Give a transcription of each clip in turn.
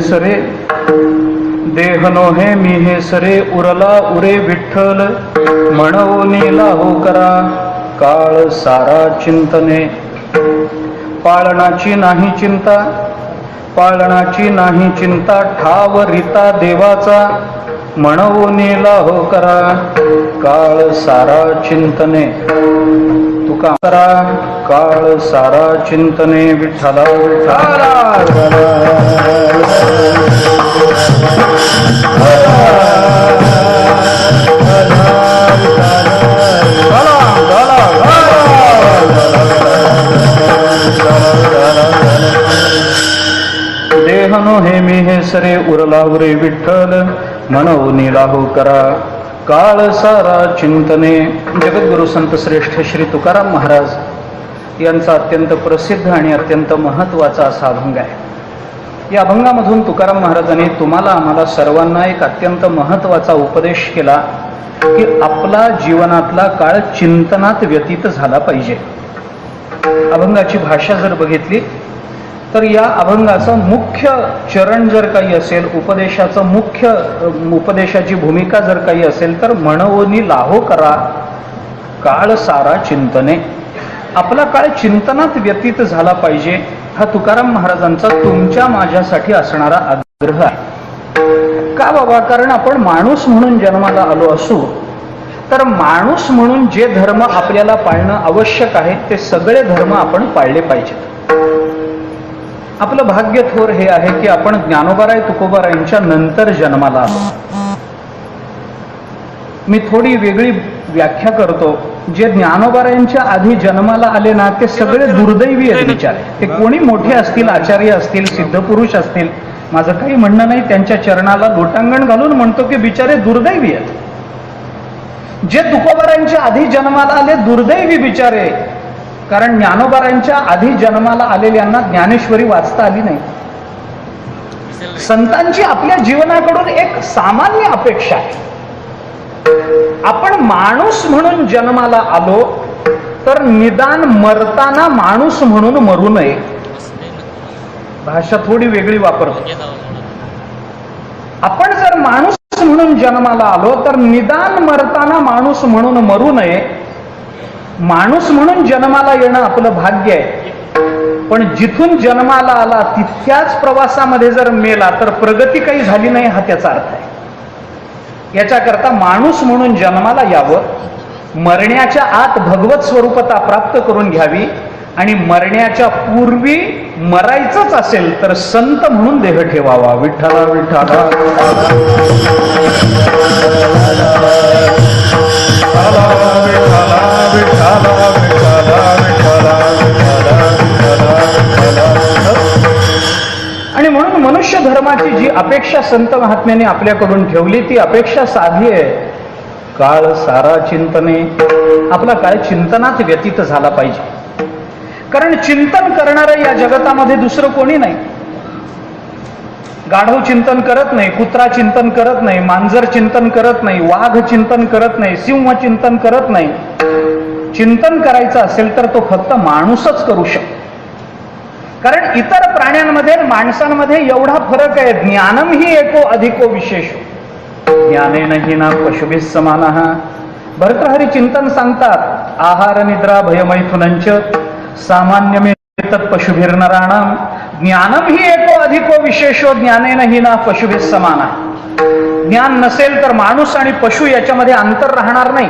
सरे देहनो हे मी हे सरे उरला उरे विठ्ठल म्हणवनी लाहो करा काळ सारा चिंतने पाळणाची नाही चिंता पाळणाची नाही चिंता ठाव रीता देवाचा म्हणवनी लाहो करा काळ सारा चिंतने तुका करा काळ सारा चिंतने विठ्ठला विठ्ठला देहनो हे मी हे सरे उरला उरे विठ्ठल म्हणवनी लाहो करा काळ सारा चिंतने. जगद्गुरु संत श्रेष्ठ श्री तुकाराम महाराज यांचा अत्यंत प्रसिद्ध आणि अत्यंत महत्त्वाचा असा अभंग आहे. या अभंगामधून तुकाराम महाराजांनी तुम्हाला आम्हाला सर्वांना एक अत्यंत महत्त्वाचा उपदेश केला की आपला जीवनातला काळ चिंतनात व्यतीत झाला पाहिजे. अभंगाची भाषा जर बघितली तर या अभंगाचं मुख्य चरण जर काही असेल, उपदेशाची भूमिका जर काही असेल तर म्हणवनी लाहो करा काळ सारा चिंतने. आपला काळ चिंतनात व्यतीत झाला पाहिजे हा तुकाराम महाराजांचा तुमच्या माझ्यासाठी असणारा आग्रह आहे. का बाबा? कारण आपण माणूस म्हणून जन्माला आलो असू तर माणूस म्हणून जे धर्म आपल्याला पाळणं आवश्यक आहे ते सगळे धर्म आपण पाळले पाहिजेत. आपलं भाग्य थोर हे आहे की आपण ज्ञानोबाराय तुकोबारायांच्या नंतर जन्माला आलो. मी थोडी वेगळी व्याख्या करतो. जे ज्ञानोबारायांच्या आधी जन्माला आले ना ते सगळे दुर्दैवी आहेत बिचारे. ते कोणी मोठे असतील, आचार्य असतील, सिद्धपुरुष असतील, माझं काही म्हणणं नाही, त्यांच्या चरणाला लोटांगण घालून म्हणतो की बिचारे दुर्दैवी आहेत. जे तुकोबारायांच्या आधी जन्माला आले दुर्दैवी बिचारे, कारण ज्ञानोबारायांच्या आधी जन्माला आलेल्यांना ज्ञानेश्वरी वाचता आली नाही. संतांची आपल्या जीवनाकडून एक सामान्य अपेक्षा आहे. आपण माणूस म्हणून जन्माला आलो तर निदान मरताना माणूस म्हणून मरू नये. भाषा थोडी वेगळी वापरतो. आपण जर माणूस म्हणून जन्माला आलो तर निदान मरताना माणूस म्हणून मरू नये. माणूस म्हणून जन्माला येणं आपलं भाग्य आहे, पण जिथून जन्माला आला तितक्याच प्रवासामध्ये जर मेला तर प्रगती काही झाली नाही हा त्याचा अर्थ आहे. याच्याकरता माणूस म्हणून जन्माला यावं, मरण्याच्या आत भगवत स्वरूपता प्राप्त करून घ्यावी आणि मरण्याच्या पूर्वी मरायचंच असेल तर संत म्हणून देह ठेवावा. विठ्ठला विठ्ठला आणि म्हणून मनुष्य धर्माची जी अपेक्षा संत महात्म्याने आपल्याकडून ठेवली ती अपेक्षा साधी आहे. काळ सारा चिंतने. आपला काळ चिंतनात व्यतीत झाला पाहिजे. कारण चिंतन करणारं या जगतामध्ये दुसरं कोणी नाही. गाढव चिंतन करत नाही, कुत्रा चिंतन करत नाही, मांजर चिंतन करत नाही, वाघ चिंतन करत नाही, सिंह चिंतन करत नाही. चिंतन करायचं असेल तर तो फक्त माणूसच करू शकतो. कारण इतर प्राण्यांमध्ये माणसांमध्ये एवढा फरक आहे. ज्ञानम ही एको अधिको विशेष. ज्ञानेन हि ना पशुभिः समानः. भर्तृहरी चिंतन सांगतात, आहार निद्रा भयमैथुनंच सामान्यमेतत् पशुभिर्नराणाम ज्ञानम ही एको अधिको विशेषो ज्ञानेन हि ना पशुभिः समानः. ज्ञान नसेल तर माणूस आणि पशु याच्यामध्ये अंतर राहणार नाही.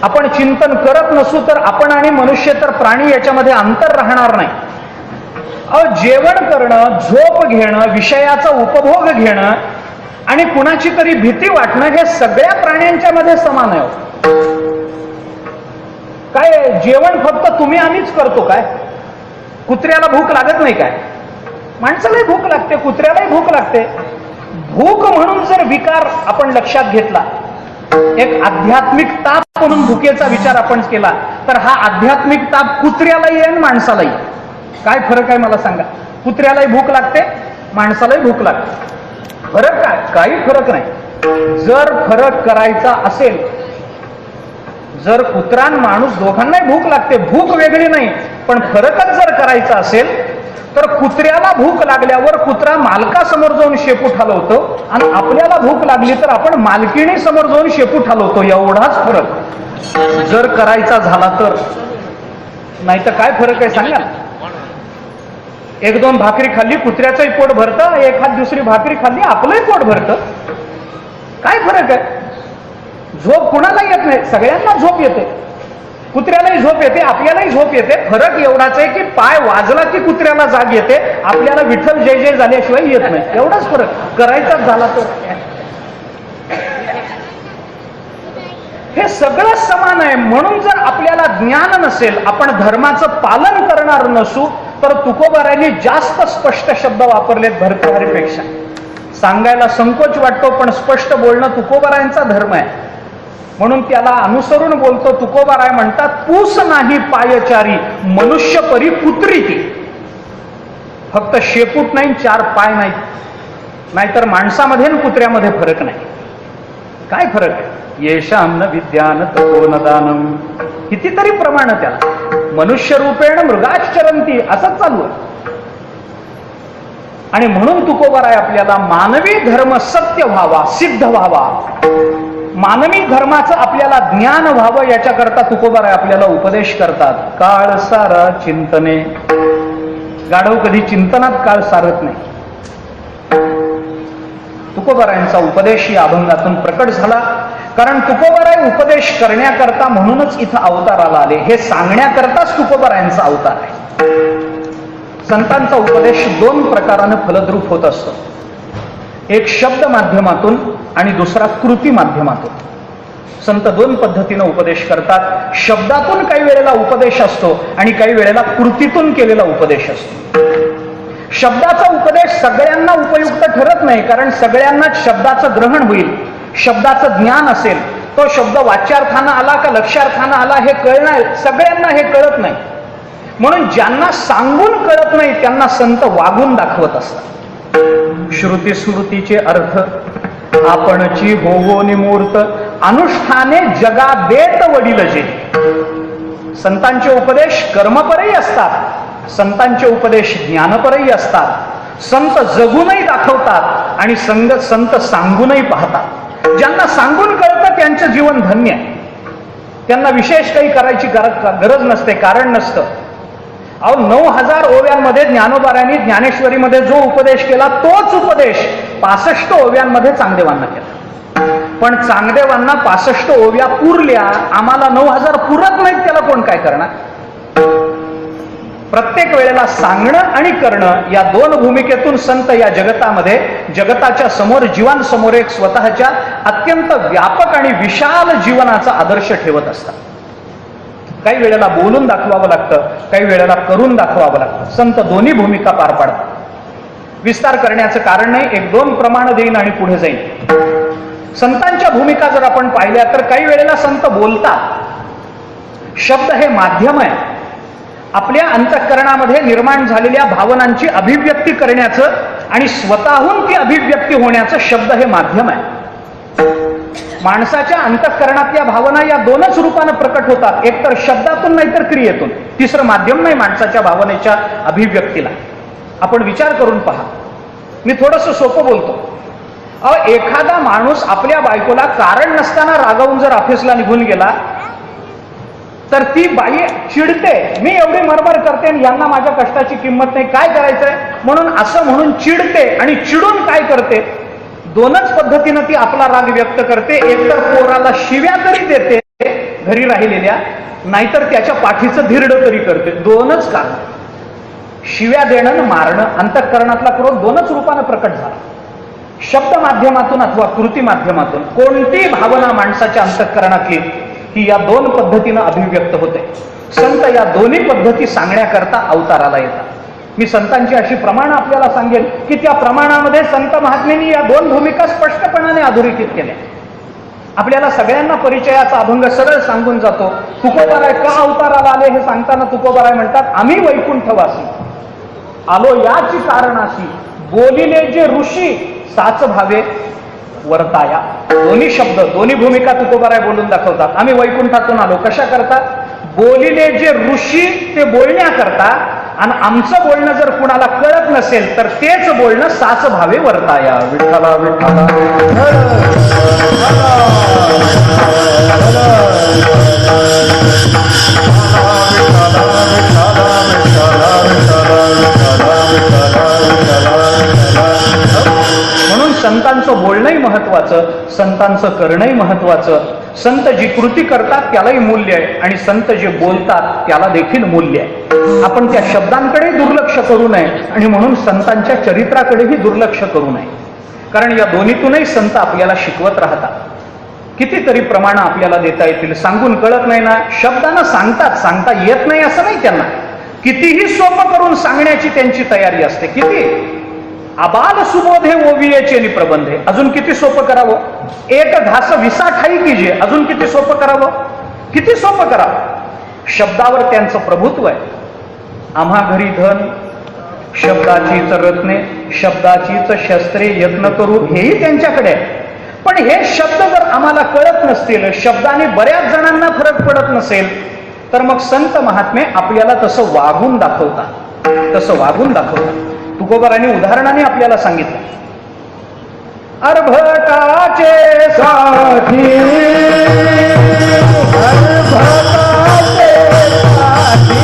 आपण चिंतन करत नसू तर आपण आणि मनुष्य तर प्राणी याच्यामध्ये अंतर राहणार नाही. जेवण करणं, झोप घेणं, विषयाचा उपभोग घेणं आणि कुणाची तरी भीती वाटणं हे सगळ्या प्राण्यांच्या मध्ये समान आहे. काय जेवण फक्त तुम्ही आम्हीच करतो काय? कुत्र्याला भूक लागत नाही काय? माणसालाही भूक लागते, कुत्र्यालाही भूक लागते. भूक म्हणून जर विकार आपण लक्षात घेतला, एक आध्यात्मिक ताप म्हणून भुकेचा विचार आपण केला, तर हा आध्यात्मिक ताप कुत्र्यालाही आहे आणि माणसालाही. काय फरक आहे मला सांगा? कुत्र्यालाही भूक लागते, माणसालाही भूक लागते. फरक काय? काही फरक नाही. जर फरक करायचा असेल, जर कुत्रा आणि माणूस दोघांनाही भूक लागते, भूक वेगळी नाही, पण फरकच जर करायचा असेल तर कुत्र्याला भूक लागल्यावर कुत्रा मालकासमोर जाऊन शेपूट हलवतो आणि आपल्याला भूक लागली तर आपण मालकिणी समोर जाऊन शेपूट हलवतो. एवढाच फरक जर करायचा झाला तर. नाही तर काय फरक आहे सांगा? एक दोन भाकरी खाल्ली कुत्र्याचंही पोट भरतं, एखाद दुसरी भाकरी खाल्ली आपलंही पोट भरतं. काय फरक आहे? झोप कुणाला येत नाही, सगळ्यांना झोप येते. कुत्र्यालाही झोप येते, आपल्यालाही झोप येते. फरक एवढाच आहे की पाय वाजला की कुत्र्याला जाग येते, आपल्याला विठ्ठल जय जय झाल्याशिवाय येत नाही. एवढाच फरक. करायचाच झाला तर हे सगळं समान आहे. म्हणून जर आपल्याला ज्ञान नसेल, आपण धर्माचं पालन करणार नसू, तर तुकोबारायांनी जास्त स्पष्ट शब्द वापरलेत भर्तृहरीपेक्षा. सांगायला संकोच वाटतो, पण स्पष्ट बोलणं तुकोबारायांचा धर्म आहे. म्हणून त्याला अनुसरून बोलतो. तुकोबाराय म्हणतात, पूस नाही पायचारी मनुष्य परी कुत्री ती. फक्त शेपूट नाही, चार पाय नाही. नाहीतर माणसामध्ये आणि कुत्र्यामध्ये फरक नाही. काय फरक आहे? येशाम न विद्यान तपो न दानम. कितीतरी प्रमाण त्याला. मनुष्य रूपेण मृगाश्चरंती असंच चालू आहे. आणि म्हणून तुकोबाराय आपल्याला मानवी धर्म सत्य व्हावा, सिद्ध व्हावा, मानवी धर्माचं आपल्याला ज्ञान व्हावं, याच्याकरता तुकोबाराय आपल्याला उपदेश करतात. काळ सारा चिंतने. गाढव कधी चिंतनात काळ सारत नाही. तुकोबारायांचा उपदेश या अभंगातून प्रकट झाला. कारण तुकोबाराय उपदेश करण्याकरता म्हणूनच इथं अवताराला आले. हे सांगण्याकरताच तुकोबारायांचा अवतार आहे. संतांचा उपदेश दोन प्रकाराने फलद्रूप होत असतो. एक शब्द माध्यमातून आणि दुसरा कृती माध्यमातून. संत दोन पद्धतीने उपदेश करतात. शब्दातून काही वेळेला उपदेश असतो आणि काही वेळेला कृतीतून केलेला उपदेश असतो. शब्दाचा उपदेश सगळ्यांना उपयुक्त ठरत नाही, कारण सगळ्यांनाच शब्दाचं ग्रहण होईल, शब्दाचं ज्ञान असेल. तो शब्द वाच्यार्थानं आला का लक्ष्यार्थानं आला हे कळणार, सगळ्यांना हे कळत नाही. म्हणून ज्यांना सांगून कळत नाही त्यांना संत वागून दाखवत असतात. श्रुती स्मृतीचे अर्थ आपणची होवो निमूर्त अनुष्ठाने जगा देत वडील जे. संतांचे उपदेश कर्मपरही असतात, संतांचे उपदेश ज्ञानपरही असतात. संत जगूनही दाखवतात आणि संत सांगूनही पाहतात. ज्यांना सांगून कळतं त्यांचं जीवन धन्य आहे. त्यांना विशेष काही करायची गरज नसते, कारण नसतं. 9000 ओव्यांमध्ये ज्ञानोबारायांनी ज्ञानेश्वरीमध्ये जो उपदेश केला तोच उपदेश 65 ओव्यांमध्ये चांगदेवांना केला. पण चांगदेवांना 65 ओव्या पुरल्या, आम्हाला 9000 पुरत नाहीत, त्याला कोण काय करणार? प्रत्येक वेळेला सांगणं आणि करणं या दोन भूमिकेतून संत या जगतामध्ये, जगताच्या समोर, जीवांसमोर एक स्वतःच्या अत्यंत व्यापक आणि विशाल जीवनाचा आदर्श ठेवत असतात. काही वेळेला बोलून दाखवावं लागतं, काही वेळेला करून दाखवावं लागतं. संत दोन्ही भूमिका पार पाडतात. विस्तार करण्याचं कारण नाही, एक दोन प्रमाण देईन आणि पुढे जाईन. संतांच्या भूमिका जर आपण पाहिल्या तर काही वेळेला संत बोलतात. शब्द हे माध्यम आहे. आपल्या अंतःकरणामध्ये निर्माण झालेल्या भावनांची अभिव्यक्ती करण्याचं आणि स्वतःहून ती अभिव्यक्ती होण्याचं शब्द हे माध्यम आहे. माणसाच्या अंतःकरणातल्या भावना या दोनच रूपाने प्रकट होतात, एक तर शब्दातून नाही तर क्रियेतून. तिसरं माध्यम नाही माणसाच्या भावनेच्या अभिव्यक्तीला. आपण विचार करून पहा. मी थोडंसं सोपं बोलतो. एखादा माणूस आपल्या बायकोला कारण नसताना रागावून जर ऑफिसला निघून गेला तर ती बाई चिडते, मी एवढी मरमर करते आणि यांना माझ्या कष्टाची किंमत नाही, काय करायचंय म्हणून असं म्हणून चिडते. आणि चिडून काय करते, दोनच पद्धतीनं ती आपला राग व्यक्त करते. एकतर पोराला शिव्या तरी देते घरी राहिलेल्या, नाहीतर त्याच्या पाठीचं धिरडं तरी करते. दोनच कारण, शिव्या देणं आणि मारणं. अंतःकरणातला क्रोध दोनच रूपानं प्रकट झाला, शब्द माध्यमातून अथवा कृती माध्यमातून. कोणती भावना माणसाच्या अंतःकरणातली ही या दोन पद्धतीनं अभिव्यक्त होते. संत या दोन्ही पद्धती सांगण्याकरता अवताराला येतात. मी संतांची अशी प्रमाण आपल्याला सांगेन की त्या प्रमाणामध्ये संत महात्म्यांनी या दोन भूमिका स्पष्टपणाने अधोरेखित केल्या. आपल्याला सगळ्यांना परिचयाचा अभंग सरळ सांगून जातो. तुकोबाराय का अवताराला आले हे सांगताना तुकोबाराय म्हणतात, आम्ही वैकुंठवासी आलो याची कारणाशी, बोलिले जे ऋषी साच भावे वर्ताया. दोन्ही शब्द, दोन्ही भूमिका तुकोबाराय बोलून दाखवतात. आम्ही वैकुंठातून आलो कशा करता, बोलिले जे ऋषी ते बोलण्याकरता, आणि आमचं बोलणं जर कुणाला कळत नसेल तर तेच बोलणं साच भावे वर्ताया. विठ्ठला विठ्ठला म्हणून संतांचं बोलणंही महत्वाचं, संतांचं करणंही महत्वाचं. संत जी कृती करतात त्यालाही मूल्य आहे आणि संत जे बोलतात त्याला देखील मूल्य आहे. आपण त्या शब्दांकडे दुर्लक्ष करू नये आणि म्हणून संतांच्या चरित्राकडेही दुर्लक्ष करू नये, कारण या दोन्हीतूनही संत आपल्याला शिकवत राहतात. कितीतरी प्रमाणं आपल्याला देता येतील, सांगून कळत नाही ना, शब्दानं सांगतात, सांगता येत नाही असं नाही त्यांना, कितीही सोपं करून सांगण्याची त्यांची तयारी असते. किती आबाल सुबोधे ओवियेचे निप्रबंधे, अजून किती सोपं करावं, एक घास विसा ठाई कीजिए, अजून किती सोपं करावं, किती सोपं करावं. शब्दावर त्यांचं प्रभुत्व आहे. आम्हा घरी धन, शब्दाचीच रत्ने, शब्दाचीच शस्त्रे यत्न करू, हेही त्यांच्याकडे आहे. पण हे शब्द जर आम्हाला कळत नसतील, शब्दाने बऱ्याच जणांना फरक पडत नसेल, तर मग संत महात्मे आपल्याला तसं वागून दाखवतात, तसं वागून दाखवतात. तुकोबारांनी उदाहरणाने आपल्याला सांगितलं, अर्भटाचे साठी, अर्भटाचे साठी,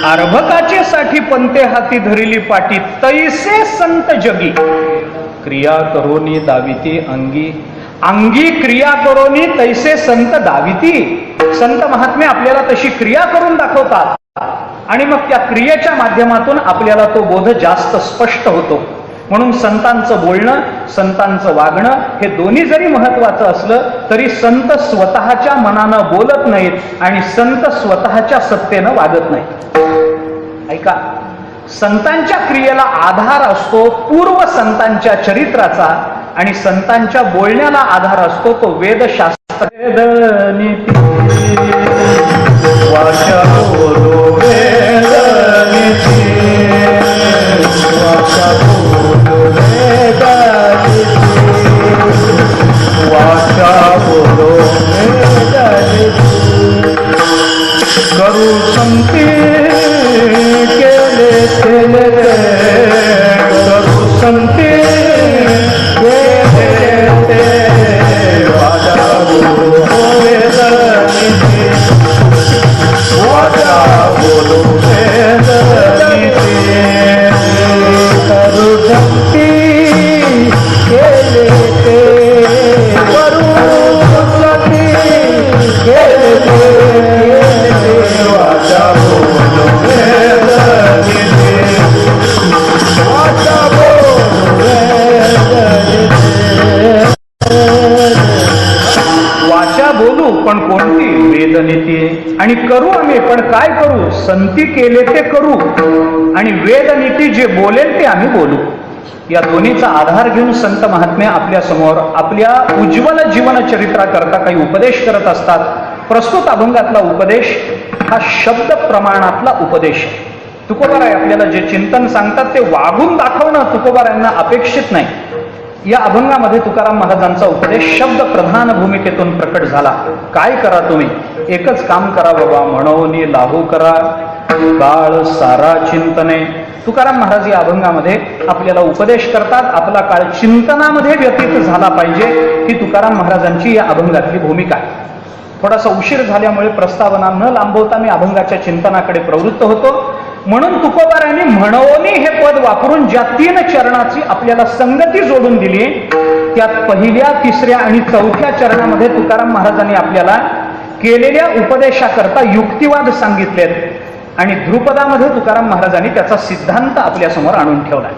अर्भकाचे साठी पंते हाती धरिली पाटी, तैसे संत जगी क्रिया करोनी दाविती अंगी, अंगी क्रिया करोनी तैसे संत दाविती. संत महात्मे आपल्याला तशी क्रिया करून दाखवतात आणि मग त्या क्रियेच्या माध्यमातून आपल्याला तो बोध जास्त स्पष्ट होतो. म्हणून संतांचं बोलणं, संतांचं वागणं हे दोन्ही जरी महत्वाचं असलं तरी संत स्वतःच्या मनानं बोलत नाहीत आणि संत स्वतःच्या सत्तेनं वागत नाहीत. ऐका, संतांच्या क्रियेला आधार असतो पूर्व संतांच्या चरित्राचा आणि संतांच्या बोलण्याला आधार असतो तो वेदशास्त्र. वेदनीती वाचा बोलो वेदनीती, वाचा बोलो वेदनीती, वाचा बोलो वेदनीती. करू संती केले केले, करू संती पण कोणती वेदनीती, आणि करू आम्ही पण काय करू, संती केले ते करू आणि वेदनीती जे बोलेल ते आम्ही बोलू. या दोन्हीचा आधार घेऊन संत महात्मे आपल्या समोर आपल्या उज्ज्वल जीवन चरित्राकरता काही उपदेश करत असतात. प्रस्तुत अभंगातला उपदेश हा शब्द प्रमाणातला उपदेश. तुकोबाराय आपल्याला जे चिंतन सांगतात ते वागून दाखवणं तुकोबारायांना अपेक्षित नाही. या अभंगामध्ये तुकाराम महाराजांचा उपदेश शब्द प्रधान भूमिकेतून प्रकट झाला. काय करा तुम्ही? एकच काम करा बाबा, म्हणोनी लाभू करा काळ सारा चिंतने. तुकाराम महाराज या अभंगामध्ये आपल्याला उपदेश करतात. आपला काळ चिंतनामध्ये व्यतीत झाला पाहिजे ही तुकाराम महाराजांची या अभंगातली भूमिका आहे. थोडासा उशीर झाल्यामुळे प्रस्तावना न लांबवता मी अभंगाच्या चिंतनाकडे प्रवृत्त होतो. म्हणून तुकोबारायांनी म्हणोनी हे पद वापरून ज्या 3 चरणाची आपल्याला संगती जोडून दिली त्यात पहिल्या, तिसऱ्या आणि चौथ्या चरणामध्ये तुकाराम महाराजांनी आपल्याला केलेल्या उपदेशाकरता युक्तिवाद सांगितलेत आणि ध्रुपदामध्ये तुकाराम महाराजांनी त्याचा सिद्धांत आपल्या समोर आणून ठेवलाय.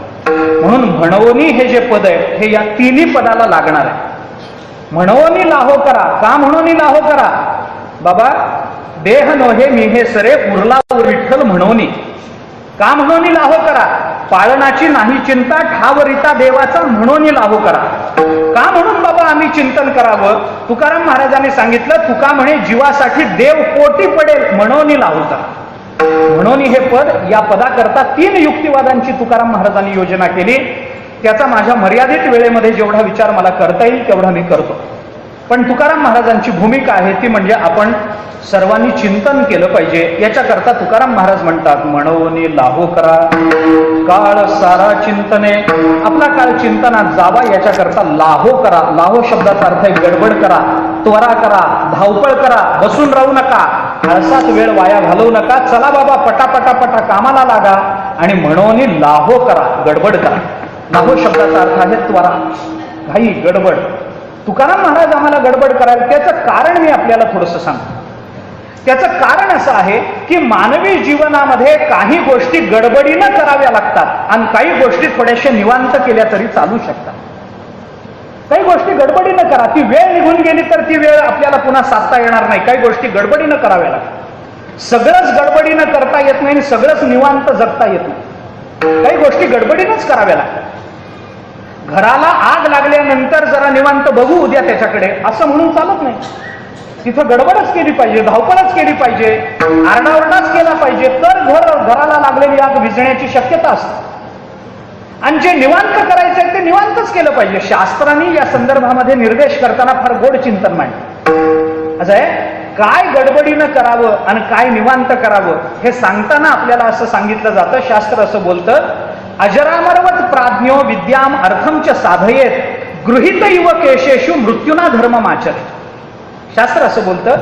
म्हणून म्हणोनी हे जे पद आहे हे या 3 पदाला लागणार आहे. म्हणोनी लाहो करा. का म्हणोनी लाहो करा? बाबा देह नोहे मी हे सरे उरला विठ्ठल म्हणोनी. का म्हणोनी लाहो करा? पाळनाची नाही चिंता ठावरिता देवाचा म्हणोनी लाहो करा. का म्हणून बाबा आम्ही चिंतन करावं? तुकाराम महाराजांनी सांगितलं तुका म्हणे जीवासाठी देव पोटी पडेल म्हणोनी लाहो करा. म्हणोनी हे पद, या पदाकरता 3 युक्तिवादांची तुकाराम महाराजांनी योजना केली. त्याचा माझ्या मर्यादित वेळेमध्ये जेवढा विचार मला करता येईल तेवढा मी करतो. पण तुकाराम महाराजांची भूमिका आहे ती म्हणजे आपण सर्वांनी चिंतन केलं पाहिजे. याच्याकरता तुकाराम महाराज म्हणतात म्हणोनी लाहो करा काळ सारा चिंतने. आपला काळ चिंतनात जावा याच्याकरता लाहो करा. लाहो शब्दाचा अर्थ आहे गडबड करा, त्वरा करा, धावपळ करा, बसून राहू नका, आळसात वेळ वाया घालवू नका. चला बाबा पटापटा कामाला लागा आणि म्हणोनी लाहो करा, गडबड करा. लाहो शब्दाचा अर्थ आहे त्वरा, घाई, गडबड. तुकाराम महाराज आम्हाला गडबड करायला त्याचं कारण मी आपल्याला थोडंसं सांगतो. त्याचं कारण असं आहे की मानवी जीवनामध्ये काही गोष्टी गडबडीनं कराव्या लागतात आणि काही गोष्टी थोड्याशा निवांत केल्या तरी चालू शकतात. काही गोष्टी गडबडीनं करा, ती वेळ निघून गेली तर ती वेळ आपल्याला पुन्हा साधता येणार नाही. काही गोष्टी गडबडीनं कराव्या लागतात. सगळंच गडबडीनं करता येत नाही आणि सगळंच निवांत जगता येत नाही. काही गोष्टी गडबडीनंच कराव्या लागतात. घराला आग लागल्यानंतर जरा निवांत बघू उद्या त्याच्याकडे असं म्हणून चालत नाही. तिथं गडबडच केली पाहिजे, धावपळच केली पाहिजे, आरडाओरडाच केला पाहिजे तर घराला लागलेली आग विझण्याची शक्यता असते. आणि जे निवांत करायचंय ते निवांतच केलं पाहिजे. शास्त्रांनी या संदर्भामध्ये निर्देश करताना फार गोड चिंतन मांडलं. असं आहे, काय गडबडीनं करावं आणि काय निवांत करावं हे सांगताना आपल्याला असं सांगितलं जातं. शास्त्र असं बोलतं अजरामरवत प्राज्ञो विद्याम अर्थमच साधयेत गृहीत इव केशेषु मृत्युना धर्ममाचर. शास्त्र असं बोलतं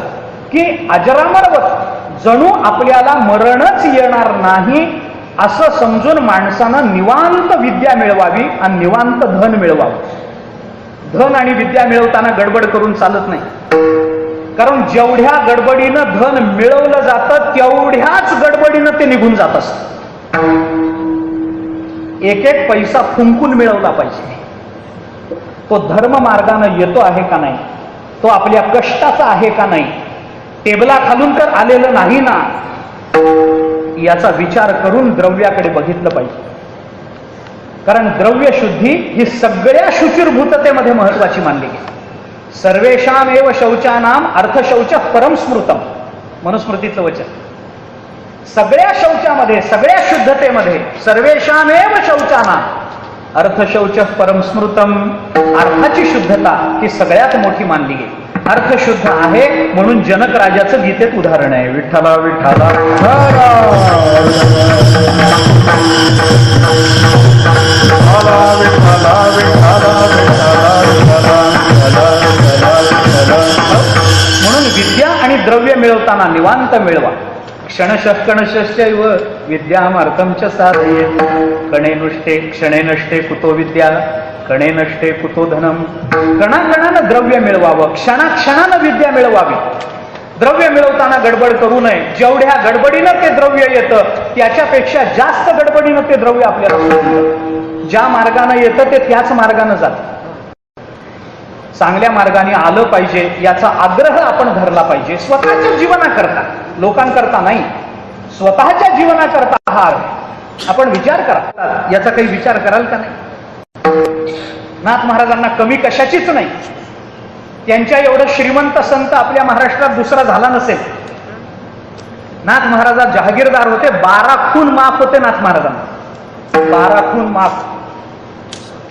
की अजरामरवत जणू आपल्याला मरणच येणार नाही असं समजून माणसानं निवांत विद्या मिळवावी आणि निवांत धन मिळवावं. धन आणि विद्या मिळवताना गडबड करून चालत नाही. कारण जेवढ्या गडबडीनं धन मिळवलं जातं तेवढ्याच गडबडीनं ते निघून जात असतं. एक एक पैसा फुंकून मिळवला पाहिजे. तो धर्म मार्गाने येतो आहे का नाही, तो आपल्या कष्टाचा आहे का नाही, टेबला खालून तर आलेलं नाही ना, याचा विचार करून द्रव्याकडे बघितलं पाहिजे. कारण द्रव्य शुद्धी ही सगळ्या शुचिर्भूततेमध्ये महत्वाची मानली गेली. सर्वेषाम एव शौचानाम अर्थशौच परम स्मृतम, मनुस्मृतीचं वचन. सगळ्या शौचामध्ये, सगळ्या शुद्धतेमध्ये सर्वेषामेव शौचानाम अर्थशौच परम स्मृतम. अर्थाची शुद्धता ही सगळ्यात मोठी मानली गेली. अर्थ शुद्ध आहे म्हणून जनक राजाचं गीतेत उदाहरण आहे. विठ्ठला विठ्ठला म्हणून विद्या आणि द्रव्य मिळवताना निवांत मिळवा. क्षणशः विद्यामार्थमच साधये कणे नुष्टे क्षणे नष्टे कुतो विद्या कणे नष्टे कुतो धनम. कणाकणानं द्रव्य मिळवावं, क्षणाक्षणानं विद्या मिळवावी. द्रव्य मिळवताना गडबड करू नये. जेवढ्या गडबडीनं ते द्रव्य येतं त्याच्यापेक्षा जास्त गडबडीनं ते द्रव्य आपल्याला मिळतं. ज्या मार्गाने येतं ते त्याच मार्गाने जातं. चांगल्या मार्गाने आलं पाहिजे याचा आग्रह आपण धरला पाहिजे. स्वतःच्या जीवनाकरता, लोकांकरता नाही, स्वतःच्या जीवनाकरता हा आपण विचार करा. याचा काही विचार कराल का नाही? नाथ महाराजांना कमी कशाचीच नाही. त्यांच्या एवढं श्रीमंत संत आपल्या महाराष्ट्रात दुसरा झाला नसेल. नाथ महाराजा जहागीरदार होते. 12 खून माफ होते नाथ महाराजांना. 12 खून माफ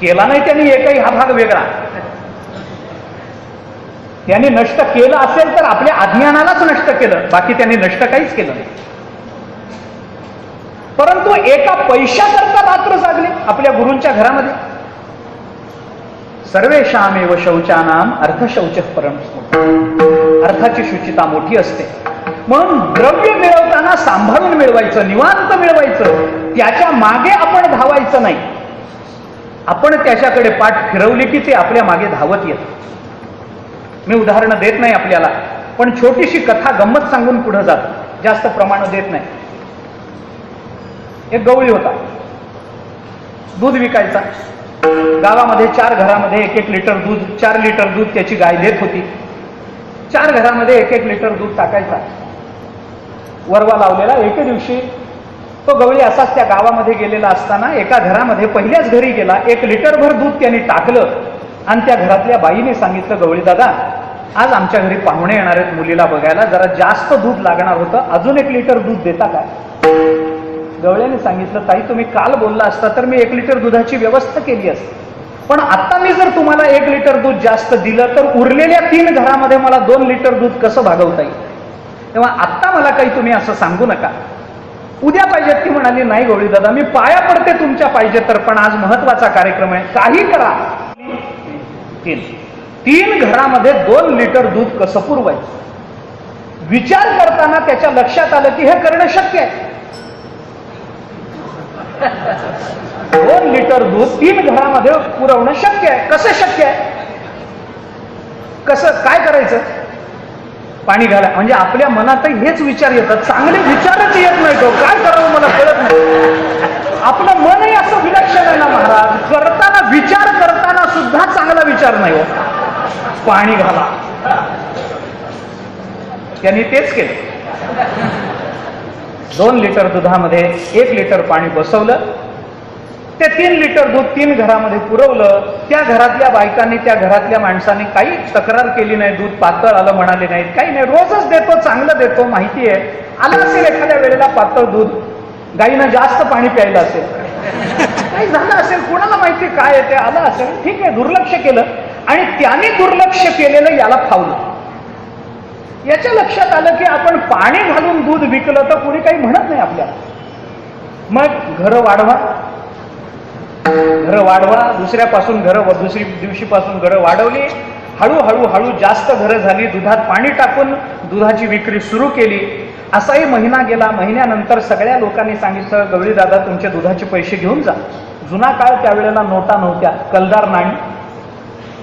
केला नाही त्यांनी एकही हा भाग वेगळा. त्यांनी नष्ट केलं असेल तर आपल्या अज्ञानालाच नष्ट केलं, बाकी त्यांनी नष्ट काहीच केलं नाही. परंतु एका पैशाकरता रात्र जागले आपल्या गुरूंच्या घरामध्ये. सर्वेषामेव शौचानाम अर्थशौच परम. अर्थाची शुचिता मोठी असते. म्हणून द्रव्य मिळवताना सांभाळून मिळवायचं, निवांत मिळवायचं. त्याच्या मागे आपण धावायचं नाही. आपण त्याच्याकडे पाठ फिरवली की ते आपल्या मागे धावत येत. मी उदाहरणं देत नाही आपल्याला, पण छोटीशी कथा गंमत सांगून पुढे जात, जास्त प्रमाण देत नाही. एक गवळी होता, दूध विकायचा. गावामध्ये 4 घरामध्ये 1-1 लिटर दूध, 4 लिटर दूध त्याची गाय देत होती. 4 घरामध्ये 1-1 लिटर दूध टाकायचा. वरवा लावलेला. एके दिवशी तो गवळी असाच त्या गावामध्ये गेलेला असताना एका घरामध्ये पहिल्याच घरी गेला. 1 लिटरभर दूध त्यांनी टाकलं आणि त्या घरातल्या बाईने सांगितलं, गवळी दादा, आज आमच्या घरी पाहुणे येणार आहेत मुलीला बघायला, जरा जास्त दूध लागणार होतं, अजून 1 लिटर दूध देता काय? गवळ्याने सांगितलं, ताई तुम्ही काल बोलला असता तर मी 1 लिटर दुधाची व्यवस्था केली असती, पण आता मी जर तुम्हाला 1 लिटर दूध जास्त दिलं तर उरलेल्या 3 घरामध्ये मला 2 लिटर दूध कसं भागवता येईल? तेव्हा आत्ता मला काही तुम्ही असं सांगू नका, उद्या पाहिजेत. ती म्हणाली, नाही गवळी दादा, मी पाया पडते तुमच्या पाहिजे तर, पण आज महत्वाचा कार्यक्रम आहे, काही करा. 3 घरामध्ये 2 लिटर दूध कसं पुरवायचं? विचार करताना त्याच्या लक्षात आलं की हे करणं शक्य आहे. 2 लिटर दूध 3 घरामध्ये पुरवणं शक्य आहे. कसं शक्य आहे? कसं काय करायचं? पाणी घाला. म्हणजे आपल्या मनातही हेच विचार येतात, चांगले विचारच येत नाही. तो काय करावं मला कळत नाही. आपलं मनही असं विलक्षण आहे ना महाराज, करताना विचार करताना सुद्धा चांगला विचार नाही हो. पाणी घाला. त्यांनी तेच केलं. 2 लिटर दुधामध्ये 1 लिटर पाणी बसवलं. ते 3 लिटर दूध 3 घरामध्ये पुरवलं. त्या घरातल्या बायकांनी, त्या घरातल्या माणसांनी काही तक्रार केली नाही. दूध पातळ आलं म्हणाले नाहीत, काही नाही. रोजच देतो, चांगलं देतो, माहिती आहे. आलं असेल एखाद्या वेळेला पातळ दूध, गाईनं जास्त पाणी प्यायलं असेल, काही झालं असेल, कोणाला माहिती काय आहे ते, आलं असेल, ठीक आहे. दुर्लक्ष केलं आणि त्याने दुर्लक्ष केलेलं याला फावलं. याच्या लक्षात आलं की आपण पाणी घालून दूध विकलं तर कोणी काही म्हणत नाही आपल्याला. मग घरं वाढवा, घरं वाढवा. दुसऱ्यापासून दुसरी दिवशीपासून घरं वाढवली. हळूहळू जास्त घरं झाली. दुधात पाणी टाकून दुधाची विक्री सुरू केली. असाही महिना गेला. महिन्यानंतर सगळ्या लोकांनी सांगितलं, गवळी दादा तुमचे दुधाचे पैसे घेऊन जा. जुना काळ, त्यावेळेला नोटा नव्हत्या, कलदार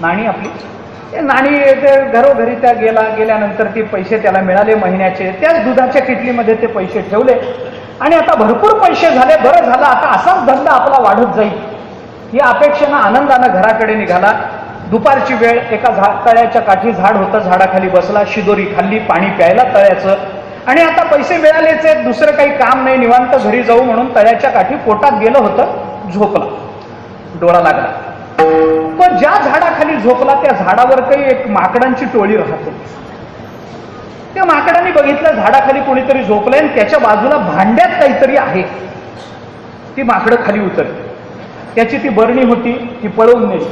नाणी आपली, ते नाणी ते घरोघरी त्या गेल्यानंतर ते पैसे त्याला मिळाले महिन्याचे. त्याच दुधाच्या किटलीमध्ये ते पैसे ठेवले आणि आता भरपूर पैसे झाले. बरं झालं, आता असाच धंदा आपला वाढत जाईल या अपेक्षेनं आनंदानं घराकडे निघाला. दुपारची वेळ, एका तळ्याच्या काठी झाड होतं, झाडाखाली बसला, शिदोरी खाल्ली, पाणी प्यायला तळ्याचं. आणि आता पैसे मिळालेच आहेत, दुसरं काही काम नाही, निवांत घरी जाऊ म्हणून तळ्याच्या काठी पोटात गेलं होतं, झोपला. डोळा लागला. पण ज्या झाडाखाली झोपला त्या झाडावर काही एक माकडांची टोळी राहत होती. त्या माकडांनी बघितलं झाडाखाली कोणीतरी झोपलंय आणि त्याच्या बाजूला भांड्यात काहीतरी आहे. ती माकडं खाली उतरली. त्याची ती बरणी होती, ती पळवून नेली.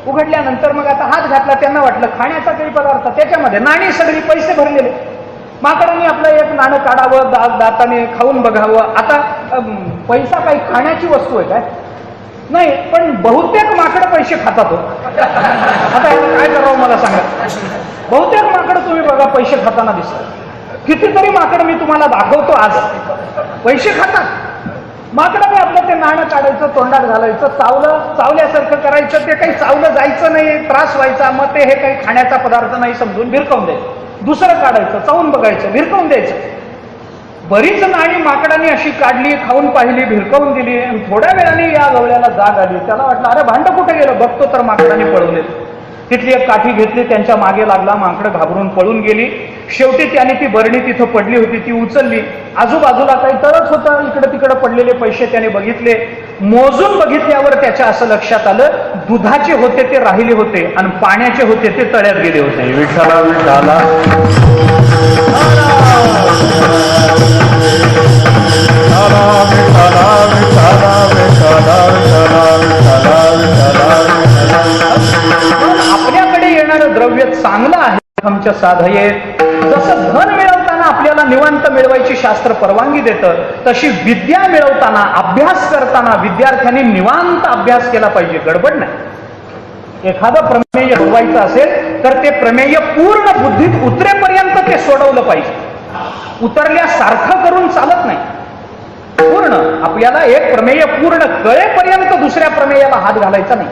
उघडल्यानंतर मग आता हात घातला. त्यांना वाटलं खाण्याचा काही पदार्थ, त्याच्यामध्ये नाणी सगळी, पैसे भरलेले. माकडांनी आपलं एक नाणं काढावं, दाताने खाऊन बघावं. आता पैसा काही खाण्याची वस्तू आहे काय? नाही, पण बहुतेक माकडं पैसे खातात हो. आता काय करावं मला सांगा. बहुतेक माकडं तुम्ही बघा पैसे खाताना दिसतात. कितीतरी माकडं मी तुम्हाला दाखवतो आज, पैसे खातात. माकडाने आपलं ते नाणं काढायचं, तोंडात घालायचं, चावल्यासारखं करायचं. ते काही चावलं जायचं नाही, त्रास व्हायचा. मग ते हे काही खाण्याचा पदार्थ नाही समजून भिरकावून द्यायचं. दुसरं काढायचं, चावून बघायचं, भिरकावून द्यायचं. बरीच नाणी माकडाने अशी काढली, खाऊन पाहिली, भिरकावून दिली. थोड्या वेळाने या गवळ्याला जाग आली. त्याला वाटलं, अरे भांडं कुठे गेलं? बघतो तर माकडाने पळवले. तिथली एक काठी घेतली, त्यांच्या मागे लागला, माकडं घाबरून पळून गेली. शेवटी त्याने ती बरणी तिथं पडली होती ती उचलली. आजूबाजूला काही तरच होतं, इकडे तिकडे पडलेले पैसे त्याने बघितले. मोजून बघितल्यावर त्याच्या असं लक्षात आलं, दुधाचे होते ते राहिले होते आणि पाण्याचे होते ते तळ्यात गेले होते. विठ्ठला विठ्ठला आपल्याकडे येणारं द्रव्य चांगलं आहे. आमच्या साधयेत जसं धन मिळवताना आपल्याला निवांत मिळवायची शास्त्र परवानगी देतं, तशी विद्या मिळवताना, अभ्यास करताना विद्यार्थ्यांनी निवांत अभ्यास केला पाहिजे, गडबड नाही. एखादं प्रमेय सोडवायचं असेल तर ते प्रमेय पूर्ण बुद्धीत उतरेपर्यंत ते सोडवलं पाहिजे. उतरल्यासारखं करून चालत नाही. पूर्ण आपल्याला एक प्रमेय पूर्ण कळेपर्यंत दुसऱ्या प्रमेयाला हात घालायचा नाही,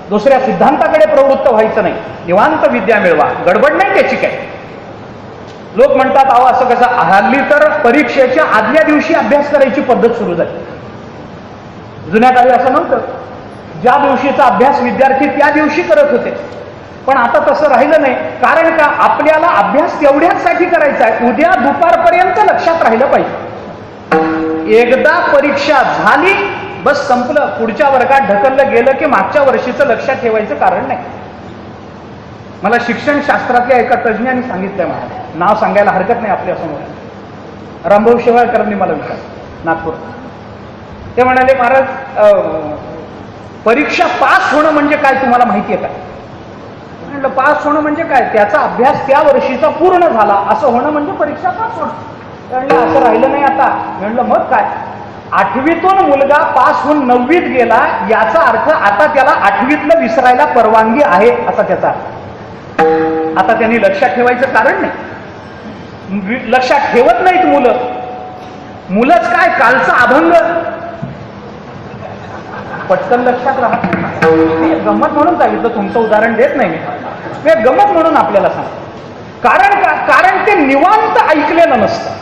दुसऱ्या सिद्धांताकडे प्रवृत्त व्हायचं नाही. निवांत विद्या मिळवा, गडबड नाही त्याची काय. लोक म्हणतात अहो असं कसं, हल्ली तर परीक्षेच्या आदल्या दिवशी अभ्यास करायची पद्धत सुरू झाली. जुन्या काळी असं नव्हतं. ज्या दिवशीचा अभ्यास विद्यार्थी त्या दिवशी करत होते, पण आता तसं राहिलं नाही. कारण का, आपल्याला अभ्यास तेवढ्यासाठी करायचा आहे, उद्या दुपारपर्यंत लक्षात राहिलं पाहिजे. एकदा परीक्षा झाली बस संपलं, पुढच्या वर्गात ढकललं गेलं की मागच्या वर्षीचं लक्षात ठेवायचं कारण नाही. मला शिक्षण शास्त्रातल्या एका तज्ज्ञांनी सांगितलंय, मला नाव सांगायला हरकत नाही आपल्यासमोर, रामभाऊ शेवाळकरांनी मला विचारलं, नागपूर. ते म्हणाले, महाराज परीक्षा पास होणं म्हणजे काय तुम्हाला माहिती आहे का? म्हटलं पास होणं म्हणजे काय, त्याचा अभ्यास त्या वर्षीचा पूर्ण झाला असं होणं म्हणजे परीक्षा पास होणं. म्हणलं असं राहिलं नाही आता. म्हणलं मग काय, 8वीतून मुलगा पास होऊन 9वीत गेला याचा अर्थ आता त्याला 8वीतलं विसरायला परवानगी आहे असा त्याचा अर्थ. आता त्यांनी लक्षात ठेवायचं कारण नाही. लक्षात ठेवत नाहीत मुलं. मुलंच काय, कालचा अभंग पटकन लक्षात राहत नाही. गंमत म्हणून सांगितलं, तुमचं उदाहरण देत नाही मी गंमत म्हणून आपल्याला सांग. कारण का, कारण ते निवांत ऐकलेलं नसतं.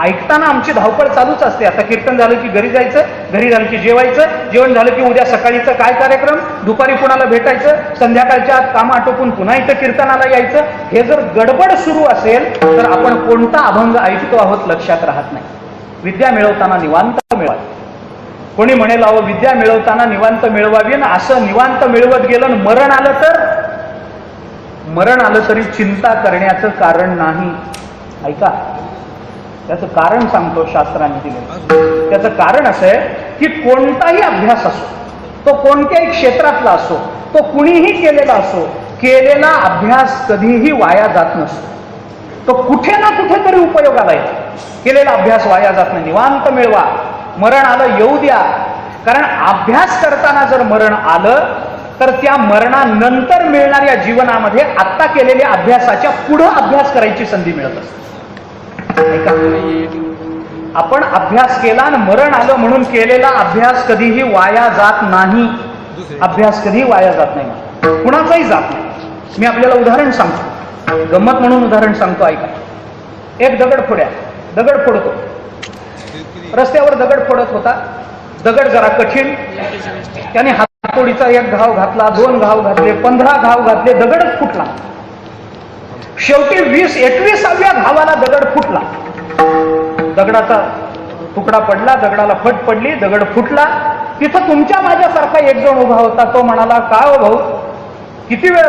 ऐकताना आमची धावपळ चालूच असते. आता कीर्तन झालं की घरी जायचं, घरी झालं की जेवायचं, जेवण झालं की उद्या सकाळीचं काय कार्यक्रम, दुपारी कुणाला भेटायचं, संध्याकाळच्या काम आटोपून पुन्हा इथं कीर्तनाला यायचं. हे जर गडबड सुरू असेल तर आपण कोणता अभंग ऐकतो आहोत लक्षात राहत नाही. विद्या मिळवताना निवांत मिळवावी. कोणी म्हणेल अहो विद्या मिळवताना निवांत मिळवावी, ना असं निवांत मिळवत गेलं आणि मरण आलं तर, मरण आलं तरी चिंता करण्याचं कारण नाही. ऐका, त्याचं कारण सांगतो शास्त्राने दिलं. त्याचं कारण असं आहे की कोणताही अभ्यास असो, तो कोणत्याही क्षेत्रातला असो, तो कुणीही केलेला असो, केलेला अभ्यास कधीही वाया जात नसतो. तो कुठे ना कुठेतरी उपयोगाला येतो. केलेला अभ्यास वाया जात नाही. निवांत मिळवा. मरण आलं येऊ द्या. कारण अभ्यास करताना जर मरण आलं तर त्या मरणानंतर मिळणाऱ्या जीवनामध्ये आत्ता केलेल्या अभ्यासाच्या पुढे अभ्यास करायची संधी मिळत असते. आपण अभ्यास केला आणि मरण आलं म्हणून केलेला अभ्यास कधीही वाया जात नाही. अभ्यास कधीही वाया जात नाही, कुणाचाही जात नाही. मी आपल्याला उदाहरण सांगतो, गंमत म्हणून उदाहरण सांगतो, ऐका. एक दगड फोडतो. रस्त्यावर दगड फोडत होता. दगड जरा कठीण, त्याने हातोडीचा एक घाव घातला, 2 घाव घातले, 15 घाव घातले, दगडच फुटला. शेवटी 21व्या घावाला दगड फुटला. दगडाचा तुकडा पडला, दगडाला फट पडली, दगड फुटला. तिथं तुमच्या माझ्यासारखा एक जण उभा होता. तो म्हणाला, काय हो भाऊ, किती वेळ